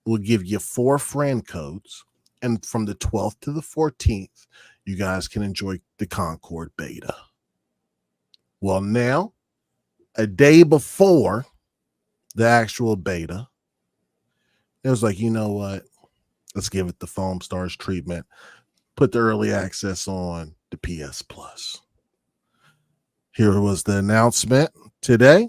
We'll give you 4 friend codes, and from the 12th to the 14th, you guys can enjoy the Concord beta. Well, now, a day before the actual beta, it was like, you know what? Let's give it the Foam Stars treatment. Put the early access on the PS Plus. Here was the announcement today.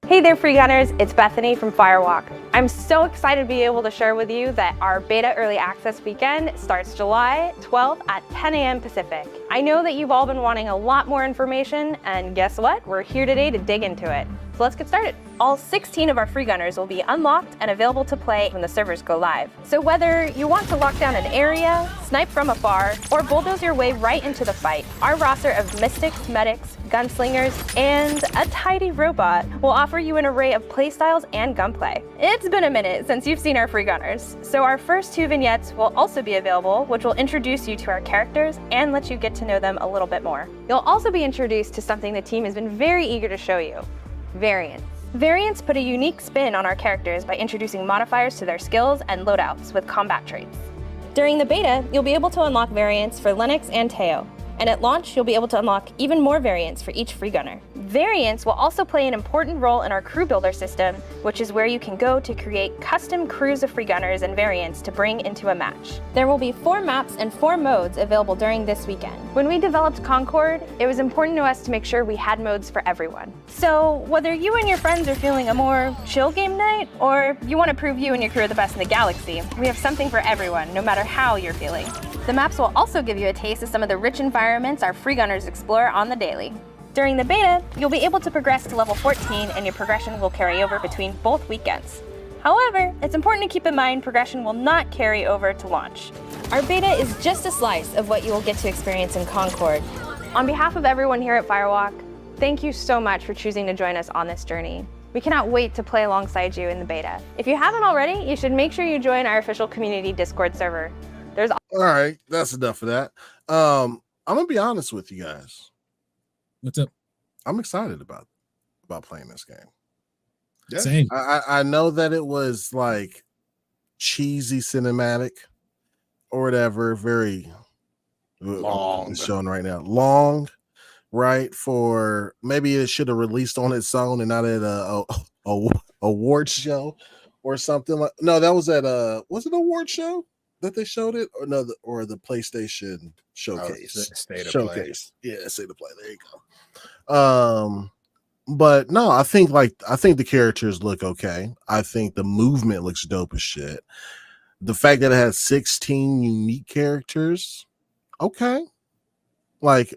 Hey there, Free Gunners, it's Bethany from Firewalk. I'm so excited to be able to share with you that our beta early access weekend starts July 12th at 10 a.m. Pacific. I know that you've all been wanting a lot more information, and guess what? We're here today to dig into it. So let's get started. All 16 of our Free Gunners will be unlocked and available to play when the servers go live. So whether you want to lock down an area, snipe from afar, or bulldoze your way right into the fight, our roster of mystics, medics, gunslingers, and a tidy robot will offer you an array of playstyles and gunplay. It's been a minute since you've seen our Free Gunners, so our first 2 vignettes will also be available, which will introduce you to our characters and let you get to know them a little bit more. You'll also be introduced to something the team has been very eager to show you: variants. Variants put a unique spin on our characters by introducing modifiers to their skills and loadouts with combat traits. During the beta, you'll be able to unlock variants for Lennox and Teo, And at launch, you'll be able to unlock even more variants for each free gunner. Variants will also play an important role in our crew builder system, which is where you can go to create custom crews of free gunners and variants to bring into a match. There will be 4 maps and 4 modes available during this weekend. When we developed Concord, it was important to us to make sure we had modes for everyone. So whether you and your friends are feeling a more chill game night, or you want to prove you and your crew are the best in the galaxy, we have something for everyone, no matter how you're feeling. The maps will also give you a taste of some of the rich environments our free gunners explore on the daily. During the beta, you'll be able to progress to level 14 and your progression will carry over between both weekends. However, it's important to keep in mind progression will not carry over to launch. Our beta is just a slice of what you will get to experience in Concord. On behalf of everyone here at Firewalk, thank you so much for choosing to join us on this journey. We cannot wait to play alongside you in the beta. If you haven't already, you should make sure you join our official community Discord server. All right, that's enough of that. I'm gonna be honest with you guys. What's up? I'm excited about playing this game. Yeah. Same. I know that it was like cheesy cinematic or whatever, very Long. it's showing right now. Long, right? For maybe it should have released on its own and not at a award show or something like. No, that was at was it an award show that they showed it, or no, or the PlayStation showcase? State of Showcase. Yeah, state of play. There you go. But no, I think the characters look okay. I think the movement looks dope as shit. The fact that it has 16 unique characters, okay. Like,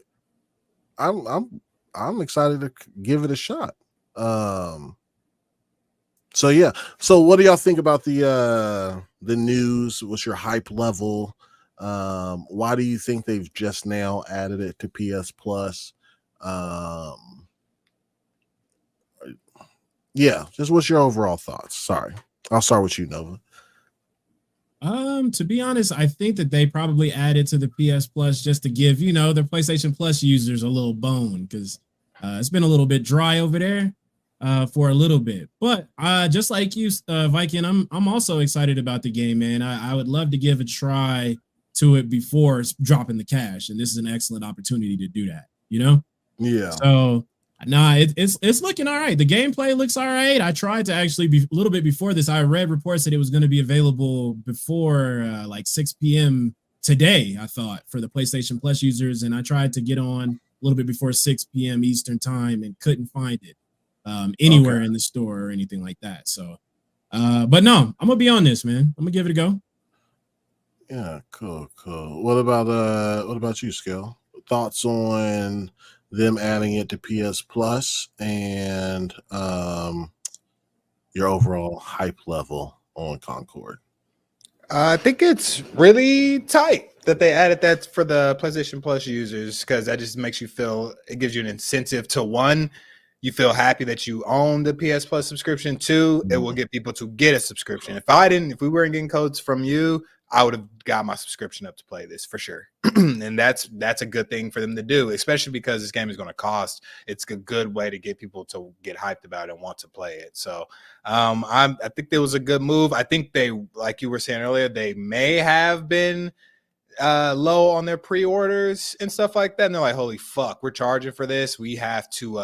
I'm excited to give it a shot. So yeah. So what do y'all think about the news? What's your hype level? Why do you think they've just now added it to PS Plus? Yeah, just what's your overall thoughts? Sorry, I'll start with you, Nova. To be honest, I think that they probably added to the PS Plus just to give, their PlayStation Plus users a little bone, because it's been a little bit dry over there for a little bit. But just like you, Viking, I'm also excited about the game, man. I would love to give a try to it before dropping the cash, and this is an excellent opportunity to do that. Yeah. So. Nah, it's looking all right. The gameplay looks all right. I tried to actually be a little bit before this. I read reports that it was going to be available before like 6 p.m. today, I thought, for the PlayStation Plus users. And I tried to get on a little bit before 6 p.m. Eastern time and couldn't find it anywhere in the store or anything like that. So, but no, I'm going to be on this, man. I'm going to give it a go. Yeah, cool. What about you, Skell? Thoughts on them adding it to PS Plus and your overall hype level on Concord? I think it's really tight that they added that for the PlayStation Plus users, because that just makes you feel, it gives you an incentive to, one, you feel happy that you own the PS Plus subscription. Two, it will get people to get a subscription. If we weren't getting codes from you, I would have got my subscription up to play this for sure. And that's a good thing for them to do, especially because this game is going to cost. It's a good way to get people to get hyped about it and want to play it. So I think there was a good move. I think they, like you were saying earlier, they may have been low on their pre-orders and stuff like that. And they're like, holy fuck, we're charging for this. We have to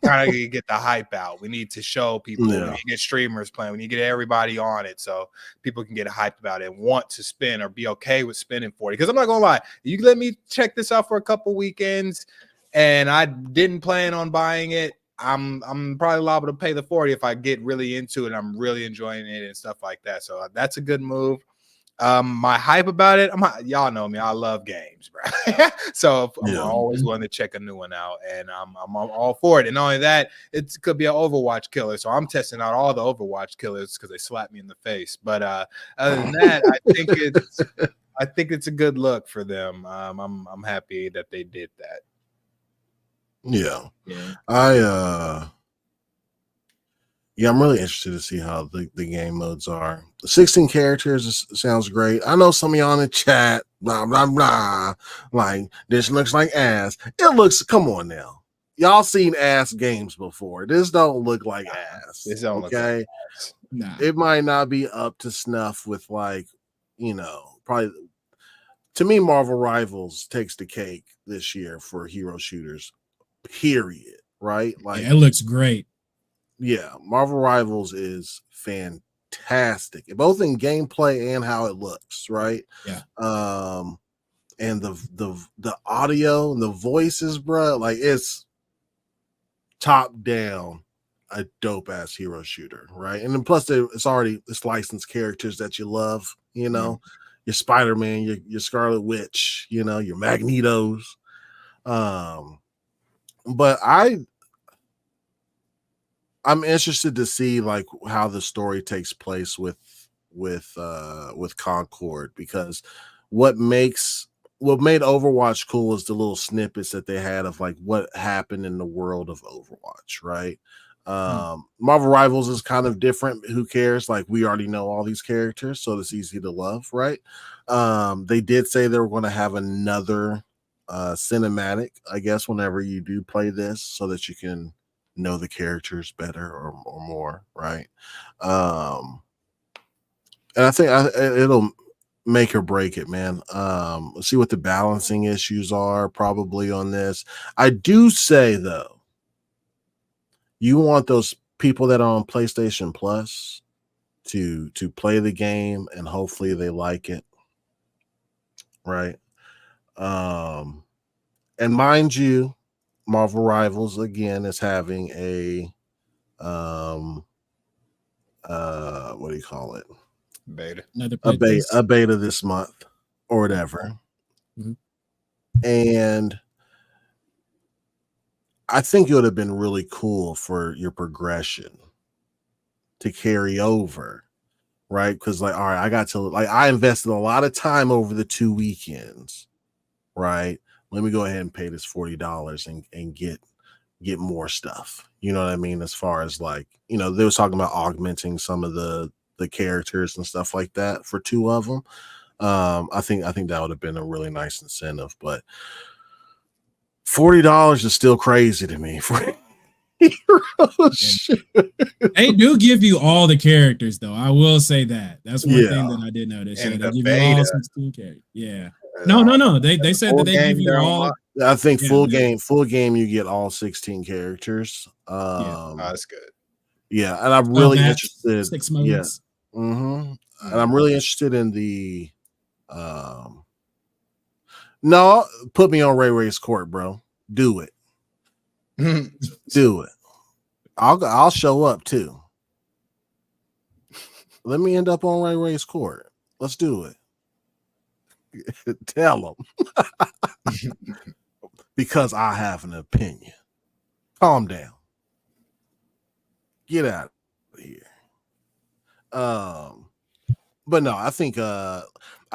kind of get the hype out. We need to show people. We need to get streamers playing. We need to get everybody on it so people can get hyped about it and want to spend or be okay with spending $40. Because I'm not gonna lie, you let me check this out for a couple weekends and I didn't plan on buying it, I'm probably liable to pay the $40 if I get really into it and I'm really enjoying it and stuff like that. So that's a good move. My hype about it, y'all know me, I love games, bro. So I'm always willing to check a new one out, and I'm all for it. And not only that, it could be an Overwatch killer, so I'm testing out all the Overwatch killers because they slapped me in the face. But other than that, I think it's a good look for them. I'm happy that they did that. Yeah. I'm really interested to see how the game modes are. 16 characters sounds great. I know some of y'all in the chat, blah, blah, blah, like, this looks like ass. Come on now. Y'all seen ass games before. This don't look like ass. This don't look like ass. Nah. It might not be up to snuff with, like, probably to me, Marvel Rivals takes the cake this year for hero shooters. Period. Right? Like it looks great. Yeah, Marvel Rivals is fantastic, both in gameplay and how it looks. Right? Yeah. And the audio and the voices, bro, like it's top down a dope ass hero shooter, right? And then plus it's licensed characters that you love, you know, your Spider-Man, your Scarlet Witch, you know, your Magnetos. But I'm interested to see like how the story takes place with Concord, because what made Overwatch cool is the little snippets that they had of like what happened in the world of Overwatch, right? Marvel Rivals is kind of different. Who cares? Like, we already know all these characters, so it's easy to love, right? They did say they were going to have another cinematic, I guess, whenever you do play this, so that you can know the characters better or more, right? And I think it'll make or break it, man. Let's see what the balancing issues are probably on this. I do say though, you want those people that are on PlayStation Plus to play the game, and hopefully they like it, right? And mind you, Marvel Rivals again is having a what do you call it? Beta. A beta this month or whatever. Mm-hmm. And I think it would have been really cool for your progression to carry over, right? Because like, all right, I invested a lot of time over the 2 weekends, right? Let me go ahead and pay this $40 and get more stuff. You know what I mean? As far as like, you know, they was talking about augmenting some of the characters and stuff like that for 2 of them. I think that would have been a really nice incentive, but $40 is still crazy to me for heroes. They do give you all the characters, though. I will say that. That's one thing that I did notice. And they the give you all 16 characters. Yeah. No. They said that they give you all. I think full game, you get all 16 characters. That's good. Yeah, and I'm really interested. 6 modes. Yeah. And I'm really interested in the no, put me on Ray's court, bro. Do it. Do it. I'll show up too. Let me end up on Ray's court. Let's do it. Tell them. Because I have an opinion. Calm down. Get out of here. But no, I think I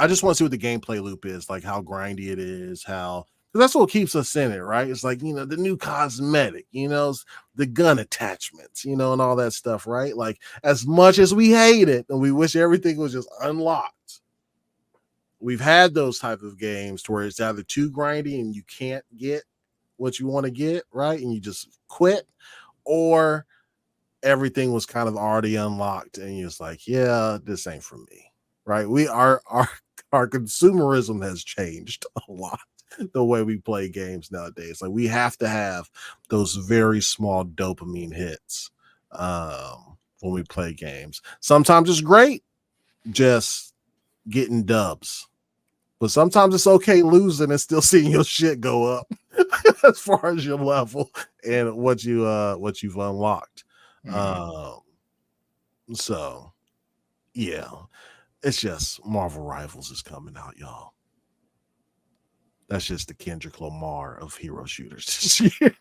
just want to see what the gameplay loop is, like how grindy it is, because that's what keeps us in it, right? It's like, you know, the new cosmetic, you know, the gun attachments, you know, and all that stuff, right? Like, as much as we hate it and we wish everything was just unlocked, we've had those type of games to where it's either too grindy and you can't get what you want to get, right? And you just quit, or everything was kind of already unlocked and you're just like, yeah, this ain't for me, right? Our consumerism has changed a lot, the way we play games nowadays. Like, we have to have those very small dopamine hits when we play games. Sometimes it's great just getting dubs, but sometimes it's okay losing and still seeing your shit go up as far as your level and what you've unlocked. So yeah, it's just Marvel Rivals is coming out, y'all. That's just the Kendrick Lamar of hero shooters this year.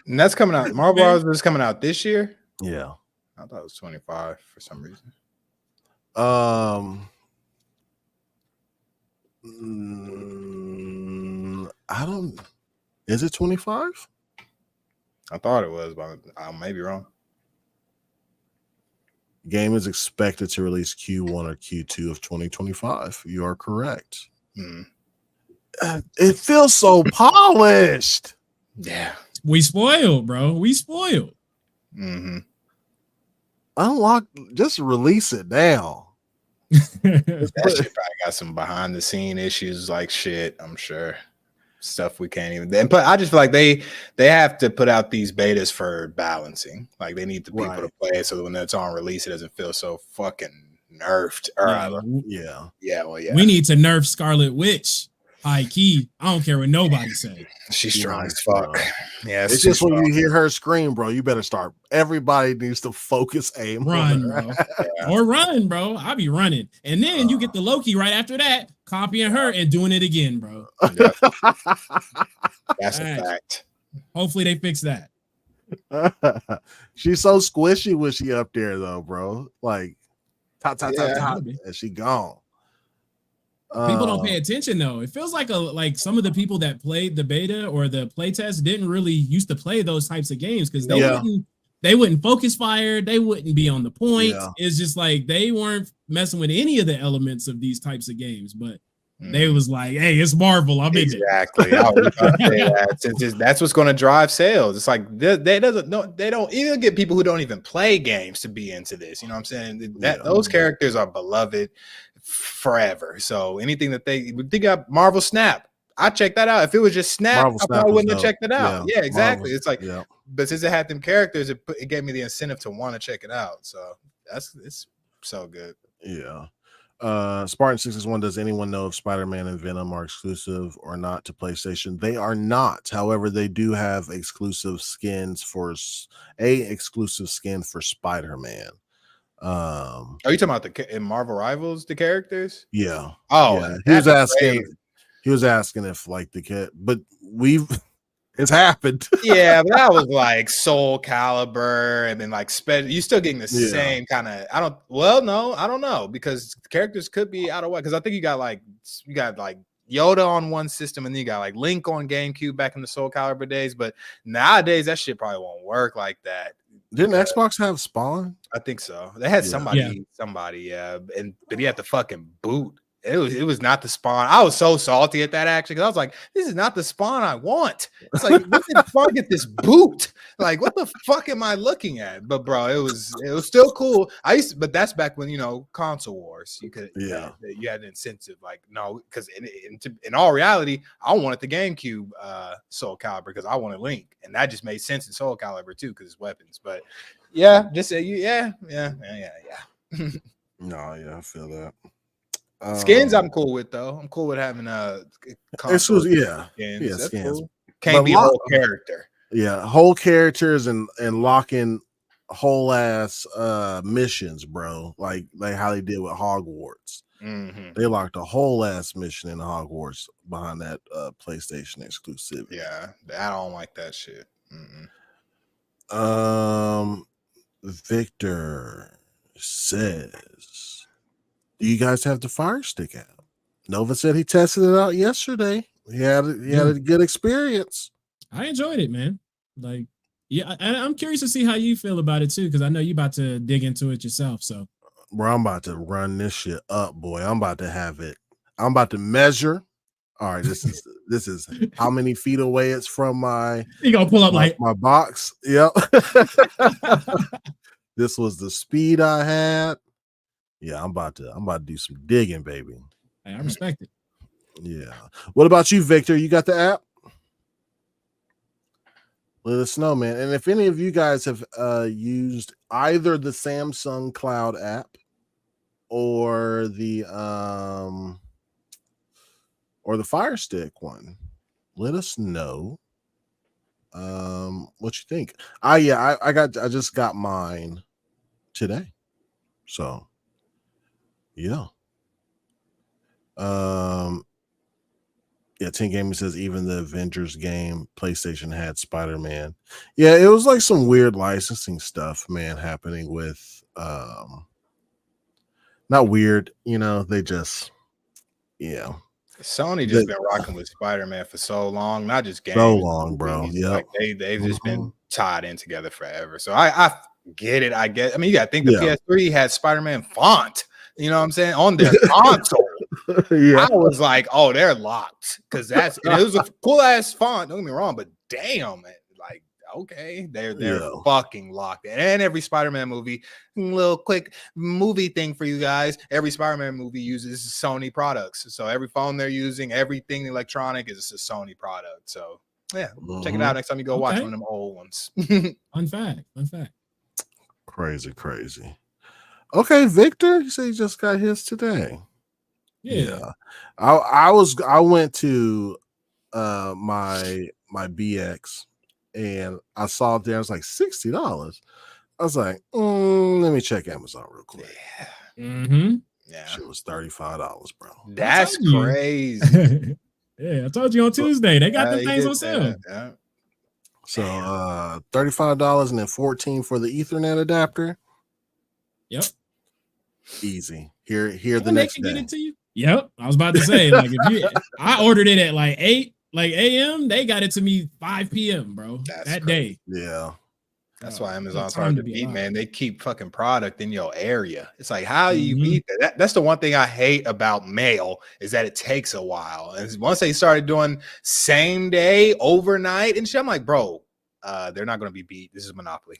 And that's coming out. Marvel Rivals is coming out this year. Yeah, I thought it was 25 for some reason. I don't. Is it 25? I thought it was, but I may be wrong. Game is expected to release Q1 or Q2 of 2025. You are correct. It feels so polished. Yeah. We spoiled, bro. We spoiled. Unlock, just release it now. That shit probably got some behind the scene issues like shit, I'm sure. Stuff we can't even. But I just feel like they have to put out these betas for balancing. Like they need the people to play it so that when it's on release, it doesn't feel so fucking nerfed. Yeah. We need to nerf Scarlet Witch. High key. I don't care what nobody says. She's strong as fuck. Yeah, it's just when you hear her scream, bro, you better start. Everybody needs to focus aim. Run, bro. Or run, bro. I'll be running. And then you get the Loki right after that, copying her and doing it again, bro. Yeah. That's a fact. Hopefully they fix that. She's so squishy when she up there, though, bro. Like, top, and she gone. People don't pay attention though. It feels like some of the people that played the beta or the playtest didn't really used to play those types of games because they wouldn't focus fire, they wouldn't be on the point. It's just like they weren't messing with any of the elements of these types of games, but they was like, hey, it's Marvel. I'm exactly. I was about to say that. That's what's going to drive sales. It's like they don't even get people who don't even play games to be into this. You know what I'm saying? Those characters are beloved forever. So anything that they got, Marvel Snap, I checked that out. If it was just Snap, I probably wouldn't have checked it out. Yeah, exactly. Marvel, it's like, but since it had them characters, it gave me the incentive to want to check it out. So it's so good. Yeah. Spartan 61, does anyone know if Spider-Man and Venom are exclusive or not to PlayStation? They are not. However, they do have exclusive skins for exclusive skin for Spider-Man. Are you talking about in Marvel Rivals, the characters? Yeah. Oh, yeah. He was asking if like the kid, but it's happened. Yeah, but that was like Soul Calibur, and then like you still getting the same kind of. I don't know because characters could be out of way because I think you got like Yoda on one system and then you got like Link on GameCube back in the Soul Calibur days, but nowadays that shit probably won't work like that. Didn't Xbox have Spawn? I think so. They had somebody, but he had to fucking boot. It was not the Spawn. I was so salty at that actually because I was like, this is not the Spawn I want. It's like, what the fuck at this boot? Like, what the fuck am I looking at? But bro, it was still cool. But that's back when console wars. You could you had an incentive, like no, because in all reality, I wanted the GameCube Soul Calibur because I wanted Link, and that just made sense in Soul Calibur too because it's weapons. But yeah, just yeah. No, I feel that. Skins I'm cool with though. I'm cool with having skins. That's skins. Cool. Can't be a whole character. Yeah, whole characters and locking whole ass missions, bro. Like how they did with Hogwarts. They locked a whole ass mission in Hogwarts behind that PlayStation exclusivity. Yeah, I don't like that shit. Victor says, do you guys have the Fire Stick out? Nova said he tested it out yesterday. He had a good experience. I enjoyed it, man. Like, yeah, I'm curious to see how you feel about it too, because I know you're about to dig into it yourself. So, bro, I'm about to run this shit up, boy. I'm about to have it. I'm about to measure. All right, this is how many feet away it's from my. You gonna pull up my box? Yep. This was the speed I had. Yeah, I'm about to do some digging, baby. Hey, I respect it. Yeah. What about you, Victor? You got the app? Let us know, man. And if any of you guys have used either the Samsung Cloud app or the Fire Stick one, let us know what you think. I just got mine today. So yeah. 10 Gaming says even the Avengers game PlayStation had Spider-Man. Yeah, it was like some weird licensing stuff, man, happening with not weird, they just Sony just been rocking with Spider-Man for so long, not just games. So long, bro. Yeah. Like they've just been tied in together forever. So I get it. I mean, you gotta think the PS3 had Spider-Man font. You know what I'm saying? On their console. I was like, oh, they're locked. Because it was a cool ass font. Don't get me wrong, but damn, man. Like, okay, they're fucking locked in. And every Spider-Man movie, little quick movie thing for you guys. Every Spider-Man movie uses Sony products. So every phone they're using, everything electronic is a Sony product. So yeah, check it out next time you go watch one of them old ones. Fun fact. Crazy. Okay, Victor, you say you just got his today. Yeah. I went to my BX and I saw it there. It was like $60. I was like, let me check Amazon real quick. Yeah. Shit was $35, bro. That's crazy. Yeah, I told you on Tuesday. They got the things on sale. Yeah. So $35 and then $14 for the Ethernet adapter. Yep. Easy. Here the next day. Get it to you. Yep. I was about to say, like, I ordered it at like 8 a.m. They got it to me 5 p.m., bro. That day. Yeah. That's why Amazon's hard to beat, man. They keep fucking product in your area. It's like, how do you beat that? That's the one thing I hate about mail is that it takes a while. And once they started doing same day, overnight and shit, I'm like, bro, they're not going to be beat. This is Monopoly.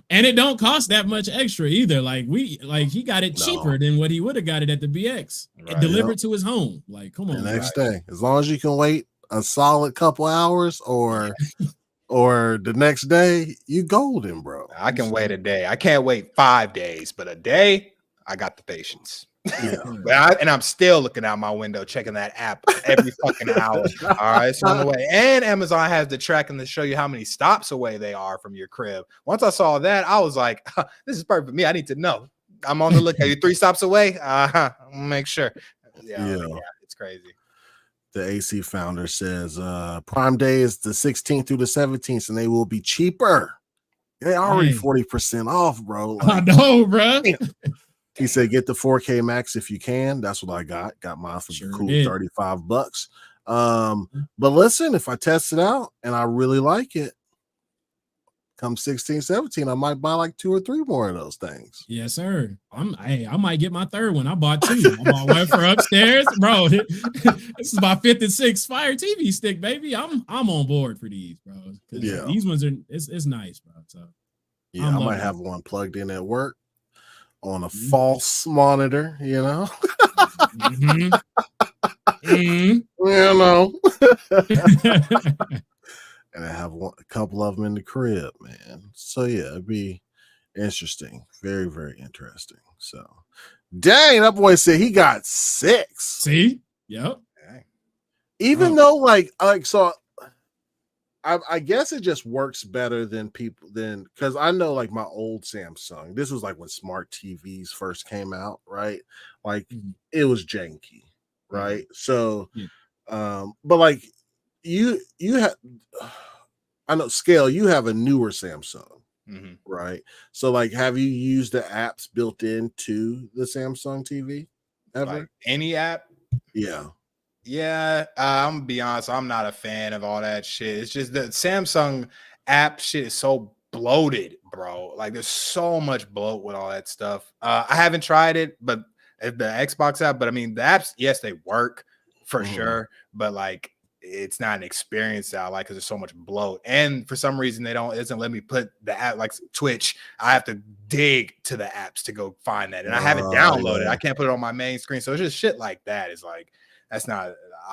And it don't cost that much extra either. Like he got it cheaper than what he would have got it at the BX and delivered to his home. Like, come on, the next day, as long as you can wait a solid couple hours or the next day, you golden, bro. I can wait a day. I can't wait 5 days, but a day, I got the patience. Yeah. And I'm still looking out my window, checking that app every fucking hour. All right, it's on the way. And Amazon has the tracking to show you how many stops away they are from your crib. Once I saw that, I was like, this is perfect for me. I need to know. I'm on the lookout. You're 3 stops away. Make sure. Yeah, it's crazy. The AC founder says Prime Day is the 16th through the 17th, and they will be cheaper. They already 40% off, bro. Like, I know, bro. He said, get the 4K Max if you can. That's what I got. Got mine for the cool $35. But listen, if I test it out and I really like it, come 16, 17, I might buy like 2 or 3 more of those things. Yes, sir. I might get my third one. I bought 2. I bought one for upstairs, bro. This is my 5th and 6th Fire TV stick, baby. I'm on board for these, bro. Yeah, these ones are it's nice, bro. So yeah, I might have one plugged in at work on a false monitor, you know. You know. And I have a couple of them in the crib, man. So yeah, it'd be interesting. Very, very interesting. So dang, that boy said he got 6. See? Yep. Even though like so I guess it just works better than because I know like my old Samsung, this was like when smart TVs first came out, right? Like it was janky, right? So but like you have, I know Scale, you have a newer Samsung, right? So like, have you used the apps built into the Samsung TV ever? Like any app? Yeah, I'm gonna be honest, I'm not a fan of all that shit. It's just the Samsung app shit is so bloated, bro. Like there's so much bloat with all that stuff. I haven't tried it, but the Xbox app, but I mean the apps, yes, they work for sure, but like it's not an experience that I like because there's so much bloat. And for some reason it doesn't let me put the app like Twitch. I have to dig to the apps to go find that. And I haven't downloaded. I can't put it on my main screen. So it's just shit like that. It's like I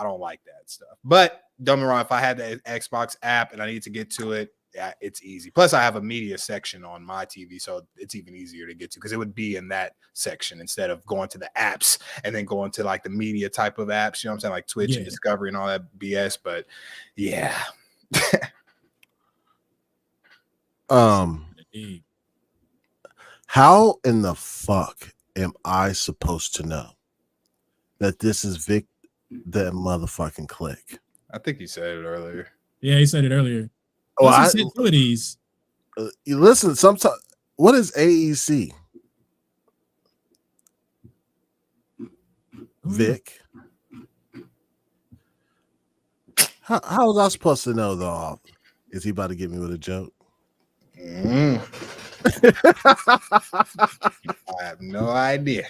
don't like that stuff. But don't get me wrong, if I had the Xbox app and I need to get to it, yeah, it's easy. Plus, I have a media section on my TV, so it's even easier to get to because it would be in that section instead of going to the apps and then going to like the media type of apps. You know what I'm saying? Like Twitch and Discovery and all that BS. But yeah. How in the fuck am I supposed to know that this is Vic that motherfucking click? I think he said it earlier. Yeah, he said it earlier. Oh, he said 2 of these. You listen, sometimes what is AEC? Vic. How was I supposed to know though? Is he about to get me with a joke? I have no idea.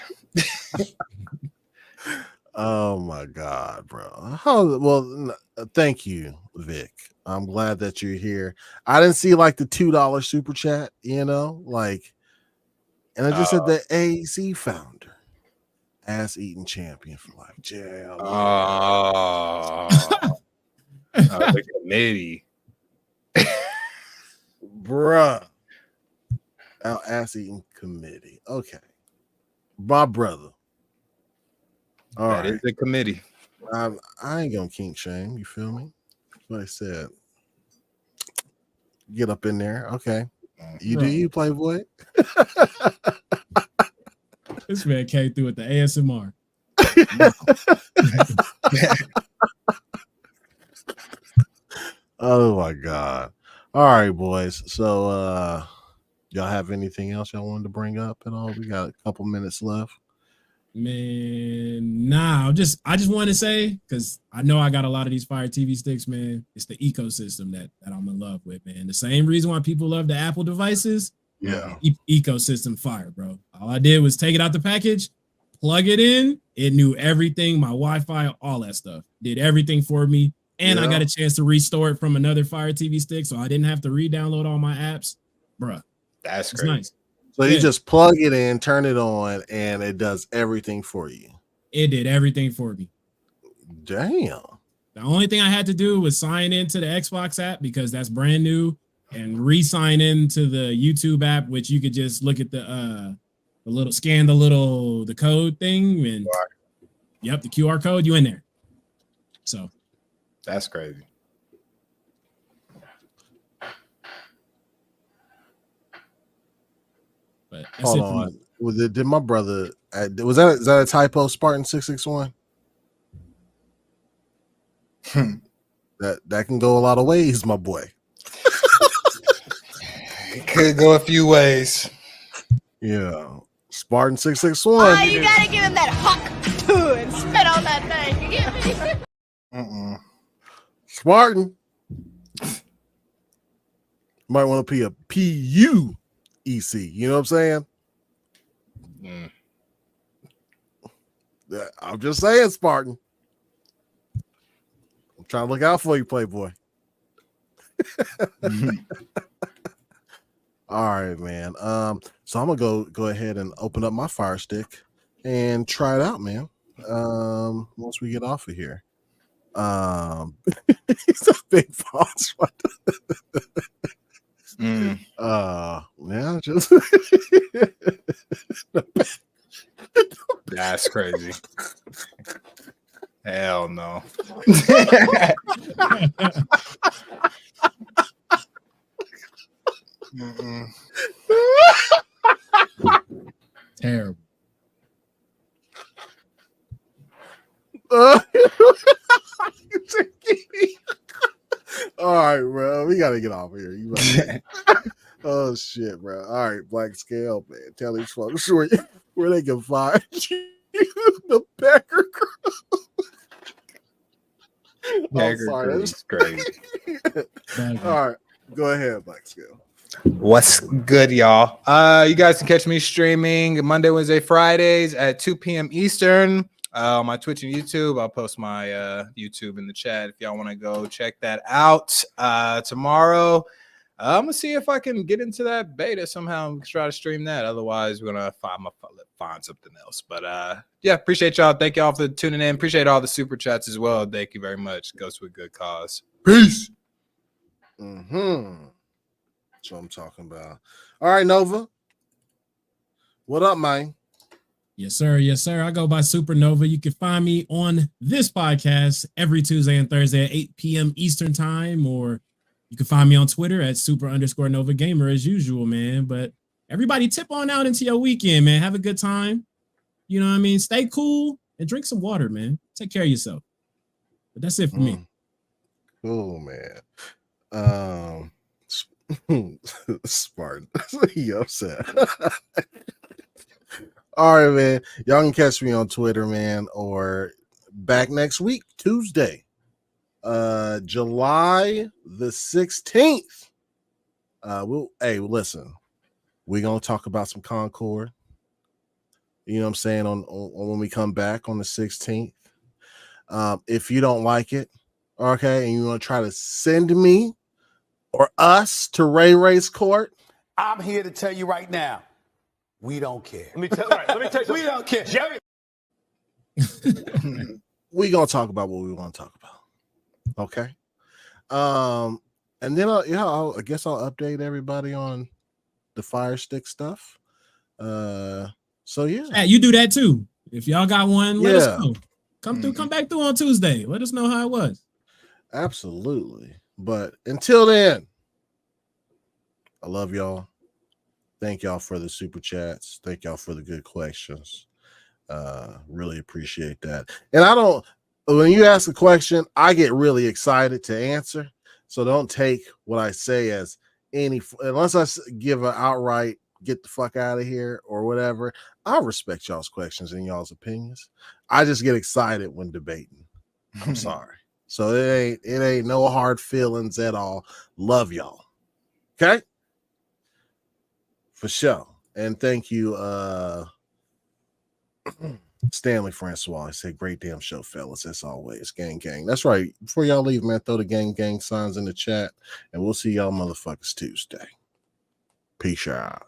Oh my God, bro. Well, thank you, Vic. I'm glad that you're here. I didn't see like the $2 super chat, and I just said the AAC founder, ass eating champion for life. Jail. The committee. Bruh. Our ass eating committee. Okay. My brother. All That right. is the committee. I ain't gonna kink shame. You feel me? What I said. Get up in there. Okay. Do you, Playboy? This man came through with the ASMR. Oh my God. All right, boys. So y'all have anything else y'all wanted to bring up at all? We got a couple minutes left. Man, nah. I just want to say, because I know I got a lot of these Fire TV sticks, man. It's the ecosystem that I'm in love with, man. The same reason why people love the Apple devices. Yeah. Ecosystem fire, bro. All I did was take it out the package, plug it in. It knew everything, my Wi-Fi, all that stuff. Did everything for me. And I got a chance to restore it from another Fire TV stick, so I didn't have to re-download all my apps. Bruh. That's great. Nice. So you just plug it in, turn it on, and it does everything for you. It did everything for me. Damn. The only thing I had to do was sign into the Xbox app because that's brand new, and re-sign into the YouTube app, which you could just look at the code thing, and yep, the QR code, you in there. So that's crazy. But hold on. Did my brother is that a typo, Spartan 661? That can go a lot of ways, my boy. It could go a few ways. Yeah. Spartan 661. Oh, you gotta give him that hawk and spit on that thing. You get me? Spartan. Might want to be a PUEC. You know what I'm saying? I'm just saying, Spartan. I'm trying to look out for you, Playboy. All right, man. So I'm gonna go ahead and open up my Fire Stick and try it out, man. Once we get off of here. He's a big boss. Yeah, just that's crazy. Hell no. terrible. All right, bro. We gotta get off of here. You right. Oh shit, bro. All right, BLAQQ Scale, man. Tell these folks where they can find you. The Packer Girl. I'm sorry. That's crazy. All right, go ahead, BLAQQ Scale. What's good, y'all? You guys can catch me streaming Monday, Wednesday, Fridays at 2 p.m. Eastern. On my Twitch and YouTube. I'll post my YouTube in the chat if y'all want to go check that out. Tomorrow, I'm gonna see if I can get into that beta somehow and try to stream that. Otherwise, we're gonna find something else. But yeah, appreciate y'all. Thank y'all for tuning in. Appreciate all the super chats as well. Thank you very much. Goes to a good cause. Peace. That's what I'm talking about. All right, Nova. What up, man? Yes, sir. Yes, sir. I go by Supernova. You can find me on this podcast every Tuesday and Thursday at 8 p.m. Eastern time, or you can find me on Twitter at super_Nova Gamer as usual, man. But everybody tip on out into your weekend, man. Have a good time. You know what I mean? Stay cool and drink some water, man. Take care of yourself. But that's it for me. Cool, man. Spartan. He upset. All right, man. Y'all can catch me on Twitter, man, or back next week, Tuesday, July the 16th. Listen, we're gonna talk about some Concord. You know what I'm saying? On when we come back on the 16th. If you don't like it, okay, and you want to try to send me or us to Ray Ray's court, I'm here to tell you right now, we don't care. Let me tell you We don't care. Jerry. we gonna talk about what we want to talk about. Okay. And then I guess I'll update everybody on the Fire Stick stuff. So yeah. Hey, you do that too. If y'all got one, let us know. Mm-hmm. Come back through on Tuesday. Let us know how it was. Absolutely. But until then, I love y'all. Thank y'all for the super chats. Thank y'all for the good questions. Really appreciate that. And when you ask a question, I get really excited to answer. So don't take what I say as unless I give an outright get the fuck out of here or whatever. I respect y'all's questions and y'all's opinions. I just get excited when debating. I'm sorry. So it ain't no hard feelings at all. Love y'all. Okay? For sure. And thank you, Stanley Francois. I said, great damn show, fellas. As always. Gang, gang. That's right. Before y'all leave, man, throw the gang, gang signs in the chat. And we'll see y'all motherfuckers Tuesday. Peace out.